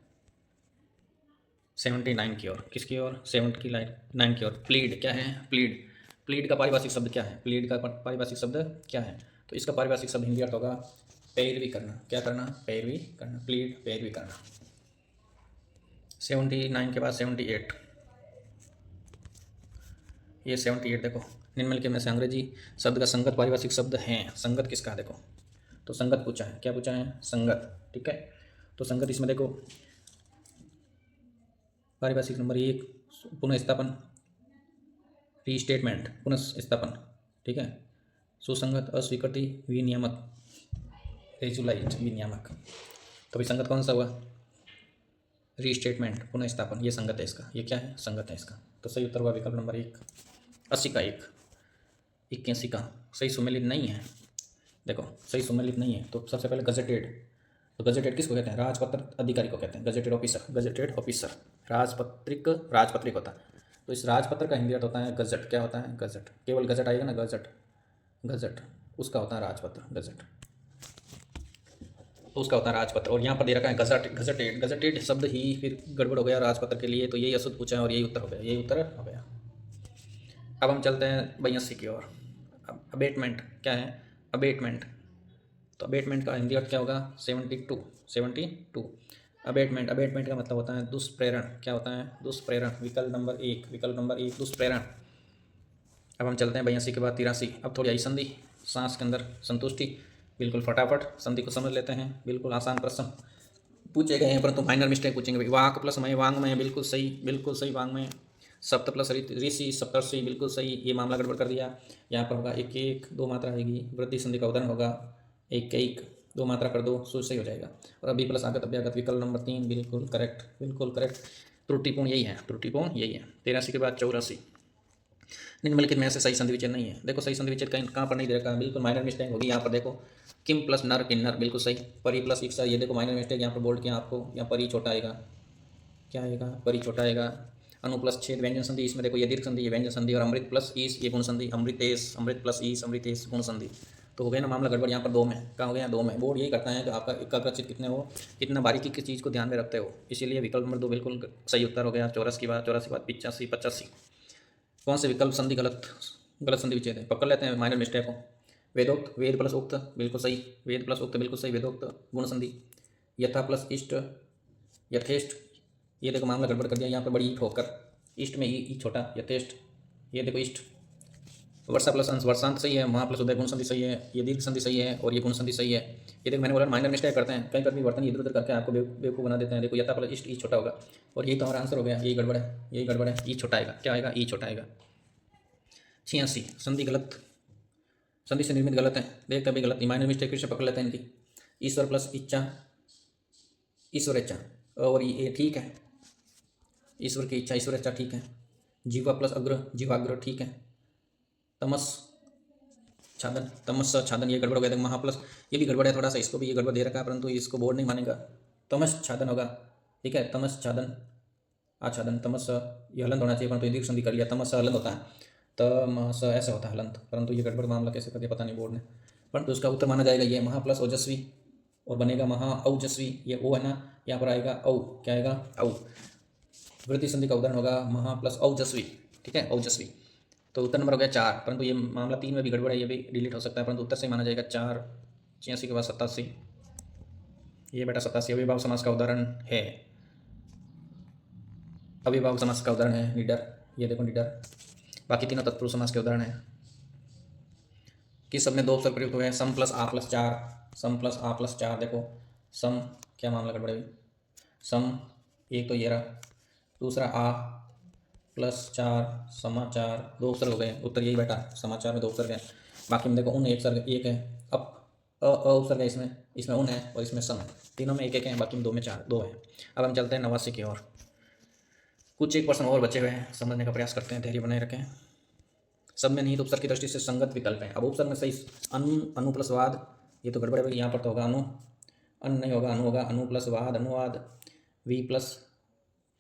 79 की ओर। किसकी ओर? 79 की ओर। प्लीड क्या है? प्लीड, प्लीड का पारिभाषिक शब्द क्या है? प्लीड का पारिभाषिक शब्द क्या है? तो इसका पारिभाषिक शब्द हिंदी अर्थ होगा पैरवी करना। क्या करना? पैरवी करना। प्लीड, पैरवी करना। 79 के बाद 78, ये 78 देखो। निम्नलिखित में से अंग्रेजी शब्द का संगत पारिभाषिक शब्द है। संगत किसका है देखो, तो संगत पूछा है। क्या पूछा है? संगत, ठीक है। तो संगत इसमें देखो पारिभाषिक नंबर 1 पुनः स्थापन, रीस्टेटमेंट, पुनः स्थापन, ठीक है। सुसंगत, अस्वीकृति, विनियामक, रेजुलाइज, विनियामक। तो भाई संगत कौन सा हुआ? रीस्टेटमेंट, पुनः स्थापन, ये संगत है इसका। ये क्या है? संगत है इसका। तो सही उत्तर हुआ विकल्प नंबर 1। 80 का 1, 81 का सही सुमेलित नहीं है। देखो सही सुमेलित नहीं है, तो सबसे पहले गजेटेड। तो गजेटेड किसको कहते हैं? राजपत्र अधिकारी को कहते हैं, गजेटेड ऑफिसर। गजेटेड ऑफिसर, राजपत्रिक, राजपत्रिक होता है। तो इस राजपत्र का हिंदी अर्थ होता है गजट। क्या होता है? गजट। केवल गजट आएगा ना, गजट, गजट, उसका होता है राजपत्र, गजट, तो उसका होता है राजपत्र। और यहाँ पर दे रखा है गजट, गजटेड। गजटेड शब्द ही फिर गड़बड़ हो गया राजपत्र के लिए, तो यही अशुद्ध पूछा है और यही उत्तर हो गया, यही उत्तर हो गया। अब हम चलते हैं 82 की ओर। अब अबेटमेंट क्या है? अबेटमेंट, तो अबेटमेंट का हिंदी अर्थ क्या होगा? 72, 72। अबेटमेंट, अबेटमेंट का मतलब होता है दुष्प्रेरण। क्या होता है? दुष्प्रेरण। विकल्प नंबर 1, विकल्प नंबर 1 दुष्प्रेरण। अब हम चलते हैं 82 के बाद 83। अब थोड़ी आई संधि, सांस के अंदर संतुष्टि। बिल्कुल फटाफट संधि को समझ लेते हैं। बिल्कुल आसान प्रश्न पूछे गए हैं, परंतु माइनर मिस्टेक पूछेंगे भाई। वाक प्लस मय, वांग में बिल्कुल सही, बिल्कुल सही वांग में। सप्त प्लस ऋषि, सप्तर्षि, बिल्कुल सही। ये मामला गड़बड़ कर दिया। यहाँ पर होगा एक एक, दो मात्रा आएगी। वृद्धि संधि का उदाहरण होगा एक एक, दो मात्रा कर दो, सो सही हो जाएगा। और अभी प्लस आगत अभ्यागत, विकल्प नंबर 3 बिल्कुल करेक्ट, बिल्कुल करेक्ट। त्रुटिपूर्ण यही है, त्रुटिपूर्ण यही है। 83 के बाद 84। निम्नलिखित में से सही संधि विच्छेद नहीं है। देखो सही संधि विच्छेद कहीं कहाँ पर नहीं दे रखा है, बिल्कुल माइनर मिस्टेक होगी यहाँ पर। देखो किम प्लस नर, किन्नर, बिल्कुल सही। परी प्लस इक्सा, ये देखो माइनर मिस्टेक यहाँ पर बोल्ड किया आपको। यहाँ परी छोटा आएगा, क्या आएगा? परी छोटा आएगा। अनु प्लस छेद व्यंजन संधि, इसमें देखो ये दीर्घ संधि, ये व्यंजन संधि। और अमृत प्लस ईस, ये गुण संधि। अमृतेश, अमृत प्लस ईस, अमृतेश, गुण संधि। तो हो गया ना मामला गड़बड़ यहाँ पर 2 में। कहाँ हो गया? 2 में। बोर्ड यही करता है कि आपका एकाग्रचित कितने हो, कितना बारीकी किस चीज़ को ध्यान में रखते हो। इसीलिए विकल्प नंबर 2 बिल्कुल सही उत्तर हो गया। 84 की बात, 84 के बाद 85, 85। कौन से विकल्प संधि गलत, गलत संधि विच्छेद है? पकड़ लेते हैं माइनर मिस्टेक को। वेदोक्त, वेद प्लस उक्त, बिल्कुल सही। वेद प्लस उक्त बिल्कुल सही। वेदोक्त, गुण संधि। यथा प्लस इष्ट, यथेष्ट, ये देखो मामला गड़बड़ कर दिया यहाँ पर बड़ी ईट होकर। इष्ट में ई छोटा, यथेष्ट, ये देखो इष्ट। वर्षा प्लस अंश, वर्षांत सही है। महा प्लस उदय, गुण संधि सही है। ये दीर्घ संधि सही है और ये गुण संधि सही है। ये देखो मैंने बोला माइनर मिस्टेक करते हैं, कहीं पर भी वर्तन इधर उधर करके आपको बेवकूफ़ बना देते हैं। देखो यथा प्लस इष्ट, ई छोटा होगा। और यही तो हमारा आंसर हो गया। यही गड़बड़ है, यही गड़बड़ है। ई छोटा आएगा, क्या आएगा? ई छोटा आएगा। 86 संधि गलत, संधि से निर्मित गलत है। देखते अभी गलत, माइनर मिस्टेक फिर से पकड़ लेते हैं इनकी। ईश्वर प्लस इच्छा, ईश्वर इच्छा, और ये ठीक है। ईश्वर की इच्छा, ईश्वर इच्छा, ठीक है। जीवा प्लस अग्र, जीवाग्र, ठीक है। तमस छादन, तमस छादन, ये गड़बड़ हो गया। देखो महा प्लस, ये भी गड़बड़ है थोड़ा सा, इसको भी ये गड़बड़ दे रखा है, परंतु इसको बोर्ड नहीं मानेगा। तमस छादन होगा, ठीक है। तमस छादन, आच्छादन, तमस, ये हलंत होना चाहिए, परंतु दीर्घ संधि कर लिया। तमस हलंत होता है। तमस ऐसा होता है हलंत, परंतु ये गड़बड़ मामला कैसे कर दिया पता नहीं बोर्ड ने। परंतु उसका उत्तर माना जाएगा ये महा प्लस ओजस्वी और बनेगा महा औजस्वी। ये ओ है ना, यहाँ पर आएगा औ, क्या आएगा औ। वृद्धि संधि का उदाहरण होगा महा प्लस औजस्वी, ठीक है, औजस्वी। तो उत्तर नंबर हो गया 4, परंतु ये मामला 3 में भी गड़बड़ है, ये भी डिलीट हो सकता है, परंतु उत्तर से माना जाएगा 4। 86 के बाद 87, ये बेटा 87 अविभाव समास का उदाहरण है। अविभाव समास का उदाहरण है निडर, ये देखो निडर। बाकी तीनों तत्पुरुष समास के उदाहरण है। किस शब्द में दो उपसर्ग प्रयुक्त हुए हैं? सम प्लस आ प्लस 4, सम प्लस आ प्लस 4। देखो सम, क्या मामला गड़बड़ है? सम एक तो ये रहा, दूसरा आ प्लस 4 समाचार, दो उपसर्ग हो गए। उत्तर यही बेटा, समाचार में दो उपसर्ग है। बाकी में देखो उन एक सर्ग एक है, अब अ उपसर्ग है इसमें, इसमें उन है और इसमें सम है। तीनों में एक एक है, बाकी में दो में चार दो है। अब हम चलते हैं 89 की ओर। कुछ 1% और बचे हुए हैं, समझने का प्रयास करते हैं, धैर्य बनाए रखें। सब में निहित उपसर्ग की दृष्टि से संगत विकल्प है। अब उपसर्ग में सही अनु, अनु प्लस वाद, ये तो गड़बड़ है भाई, यहाँ पर तो होगा अनु, अन नहीं होगा, अनु होगा, अनु प्लस वाद, अनुवाद, वी प्लस,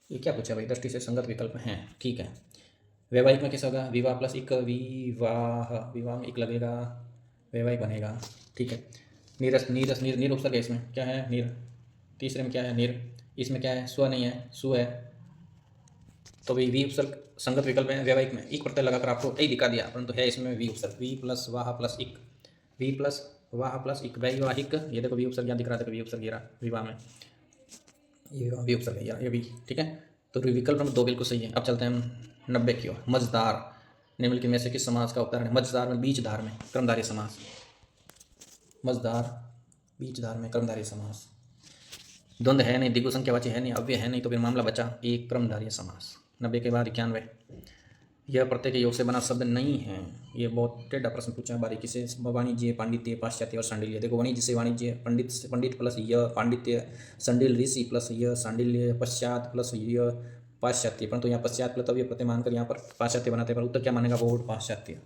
ये क्या पूछा भाई? दृष्टि से संगत विकल्प हैं, ठीक है। वैवाहिक में कैसा होगा? विवाह प्लस इक, विवाह, विवाह में इक लगेगा, वैवाहिक बनेगा, ठीक है। नीरस, नीरस, नीर, नीर उपसर्ग है इसमें, क्या है? नीर। तीसरे में क्या है? नीर। इसमें क्या है? स्व नहीं है, सु है, तो भाई वी उपसर्ग संगत विकल्प है। वैवाहिक में इक प्रत्यय लगाकर आपको यही दिखा दिया, परंतु है इसमें वी उपसर्ग, वी प्लस वाह प्लस इक, वी प्लस वाह प्लस इक, वैवाहिक। ये देखो वी उपसर्ग यहाँ दिख रहा था, वी उपसर्ग ये रहा विवाह में, ये वी उपसर्ग है ये भी, ठीक है। तो विकल्प नंबर 2 बिल्कुल सही है। अब चलते हैं हम 90 की ओर। मझधार निम्नलिखित में से किस समास का उदाहरण है? मझधार में, बीजधार में कर्मधारय समास, मझधार बीजधार में कर्मधारय समास। द्वंद्व है नहीं, द्विगु संख्यावाची है नहीं, अव्यय है नहीं, तो फिर मामला बचा एक क्रमधारय समास। 90 के बाद 91, यह प्रत्यय के योग से बना शब्द नहीं है। ये बहुत टेढ़ा प्रश्न पूछा बारीकी से। वाणिज्य, पांडित्य, पाश्चात्य और सांडिल्य। देखो वाणिज्य से वाणिज्य, पंडित से पंडित प्लस यह पांडित्य, सांडिल ऋषि प्लस यह सांडिल्य, पश्चात प्लस यह पाश्चात्य। परंतु यहाँ पश्चात प्लस तभी प्रत्यय मानकर यहाँ पर पाश्चात्य बनाते हैं, पर उत्तर क्या मानेगा? बोर्ड पाश्चात्य।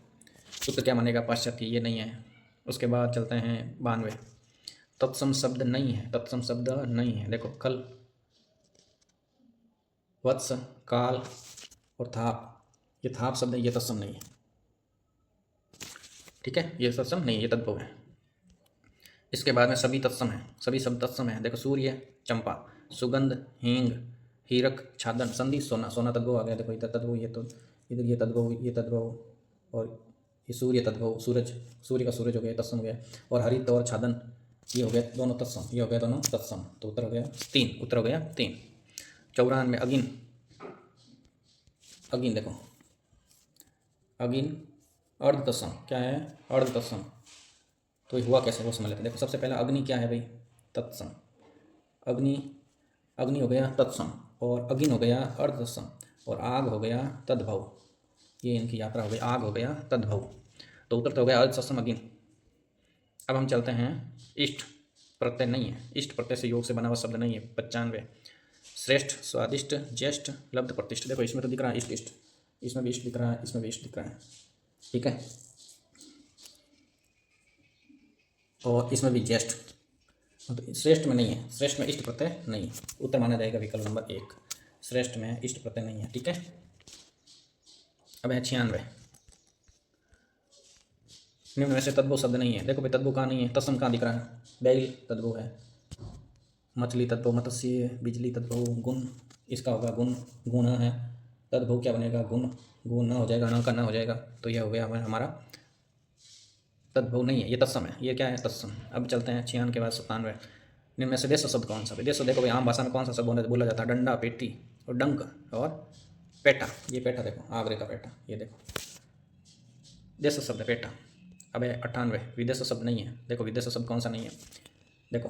उत्तर क्या मानेगा? पाश्चात्य, ये नहीं है। उसके बाद चलते हैं 92, तत्सम शब्द नहीं है, तत्सम शब्द नहीं है। देखो खल, वत्स, काल और थाप, ये थाप शब्द है, ये तत्सम नहीं है, ठीक है, ये तत्सम नहीं है, ये तद्भव है। इसके बाद में सभी तत्सम है, सभी शब्द तत्सम है। देखो सूर्य, चंपा, सुगंध, हींग, हीरक, छादन, संधि, सोना, सोना तद्भव आ गया। देखो इधर तद्भव, ये तो इधर ये तद्भव, ये तद्भव, और ये सूर्य तद्भव, सूरज, सूर्य का सूरज हो गया, तत्सम हो गया। और हरित और छादन, ये हो गया दोनों तत्सम, ये हो गया दोनों तत्सम। तो उत्तर हो गया 3, उत्तर हो गया 3। 94 में अगिन, अगिन देखो, अगिन अर्ध तत्सम, क्या है? अर्ध तत्सम। तो हुआ कैसे वो समझ लेते हैं। देखो सबसे पहला अग्नि क्या है भाई? तत्सम। अग्नि, अग्नि हो गया तत्सम, और अगिन हो गया अर्ध तत्सम, और आग हो गया तद्भव। ये इनकी यात्रा हो गई, आग हो गया तद्भव। तो उत्तर तो हो गया अर्ध तत्सम अगिन। अब हम चलते हैं, इष्ट प्रत्यय नहीं है, इष्ट प्रत्यय से योग से बना हुआ शब्द नहीं है। 95, श्रेष्ठ, स्वादिष्ट, ज्येष्ठ, लब्ध, प्रतिष्ठ। देखो इसमें तो दिख रहा है इष्ट, इष्ट, इसमें भी इष्ट दिख रहा है, इसमें भी इष्ट दिख रहा है, ठीक है, और इसमें भी ज्येष्ठ। तो श्रेष्ठ में नहीं है, श्रेष्ठ में इष्ट प्रत्यय नहीं है। उत्तर माना जाएगा विकल्प नंबर 1, श्रेष्ठ में इष्ट प्रत्यय नहीं है, ठीक है। अब है 96, निम्न में से तद्भव शब्द नहीं है। देखो भाई तद्भव कहाँ नहीं है? तत्सम कहाँ दिख रहा है? बैल तद्भव है, मछली तद्भव, मत्स्य, बिजली तद्भव, गुण, इसका होगा गुण, गुण है। तद्भव क्या बनेगा? गुण, गुण ना हो जाएगा, न का ना हो जाएगा, तो यह हो गया हमारा तद्भव नहीं है, ये तत्सम है। ये क्या है? तत्सम। अब चलते हैं 96 के बाद 97, निम्न में से देश शब्द कौन सा? देश, देखो भाई आम भाषा में कौन सा शब्द बोला जाता है? डंडा, पेटी और डंक और पेटा। ये पेटा देखो, आगरे का पेटा, ये देखो देश शब्द है पेटा। अब है 98, विदेश शब्द नहीं है। देखो विदेश शब्द कौन सा नहीं है? देखो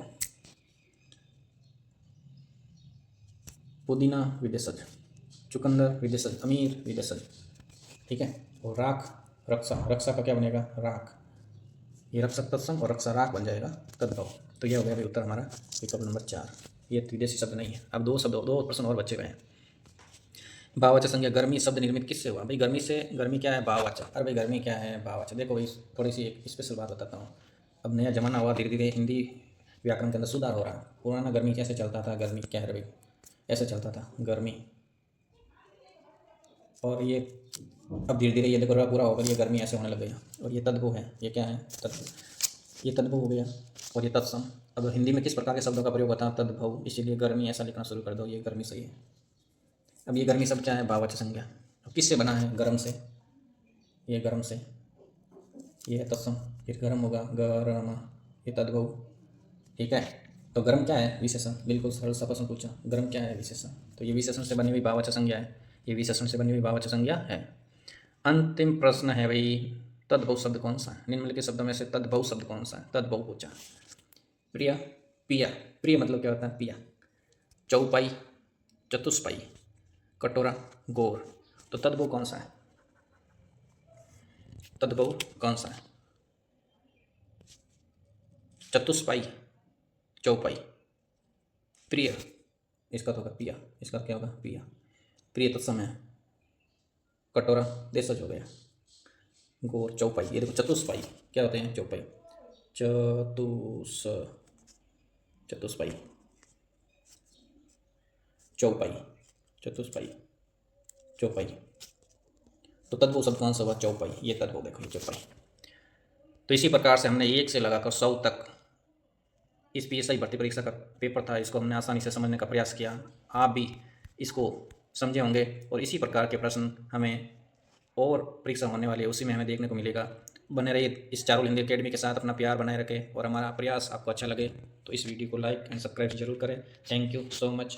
पुदीना विदेशज, चुकंदर विदेशज, अमीर विदेशज, ठीक है। और राख, रक्षा, रक्षा का क्या बनेगा? राख। ये रक्षक तत्सम और रक्षा राख बन जाएगा तद्भव। तो ये हो गया भाई उत्तर हमारा विकल्प नंबर 4। ये विदेशी शब्द नहीं है। अब दो प्रश्न और बचे हुए हैं। भाववाचक संज्ञा गर्मी शब्द निर्मित किससे हुआ? भाई गर्मी से, गर्मी क्या है? भाववाचक। अरे भाई गर्मी क्या है? भाववाचक। देखो भाई थोड़ी सी एक स्पेशल बात बताता हूँ। अब नया जमाना हुआ, धीरे धीरे हिंदी व्याकरण के अंदर सुधार हो रहा है। पुराना गर्मी कैसे चलता था? गर्मी क्या है भाई? ऐसे चलता था गर्मी, और ये अब धीरे धीरे ये देखो पूरा होकर ये गर्मी ऐसे होने लग गई। और ये तद्भव है, ये क्या है, तद्भव, ये तद्भव हो गया। और ये तत्सम। अब हिंदी में किस प्रकार के शब्दों का प्रयोग होता है, तद्भव, इसीलिए गर्मी ऐसा लिखना शुरू कर दो, ये गर्मी सही है। अब ये गर्मी शब्द क्या है, भाववाचक संज्ञा। अब किससे बना है, गर्म से, ये गर्म से, ये है तत्सम, फिर गर्म होगा, गरम, ये तद्भव, ठीक है। तो गर्म क्या है, विशेषण, बिल्कुल सरल सा प्रश्न पूछा, गर्म क्या है, विशेषण। तो ये विशेषण से बनी हुई भाववाचक संज्ञा है, ये विशेषण से बनी हुई भाववाचक संज्ञा है। अंतिम प्रश्न है भाई, तद्भव शब्द कौन सा है, निम्नलिखित शब्दों में से तद्भव शब्द कौन सा है, तद्भव पूछा। प्रिय, पिया, प्रिय मतलब क्या होता है, पिया। चौपाई, चतुष्पाई, कटोरा, गोर। तो तद्भव कौन सा है, तद्भव कौन सा है, चतुष्पाई, चौपाई, प्रिय, इसका तो होगा पिया, इसका क्या होगा, पिया। प्रिय तत्सम है, कटोरा देशज हो गया, गोर चौपाई, ये देखो चतुष्पाई क्या होते हैं, चौपाई, चतुष्पाई, चौपाई, चतुष्पाई, चौपाई। तो तद्भव शब्द कौन सा हुआ, चौपाई, ये तद्भव देखो, ये चौपाई। तो इसी प्रकार से हमने 1 से लगाकर 100 तक इस पीएसआई भर्ती परीक्षा का पेपर था, इसको हमने आसानी से समझने का प्रयास किया। आप भी इसको समझे होंगे और इसी प्रकार के प्रश्न हमें और परीक्षा होने वाली है उसी में हमें देखने को मिलेगा। बने रहिए इस चारुल हिंदी अकेडमी के साथ, अपना प्यार बनाए रखें और हमारा प्रयास आपको अच्छा लगे तो इस वीडियो को लाइक एंड सब्सक्राइब जरूर करें। Thank you so much.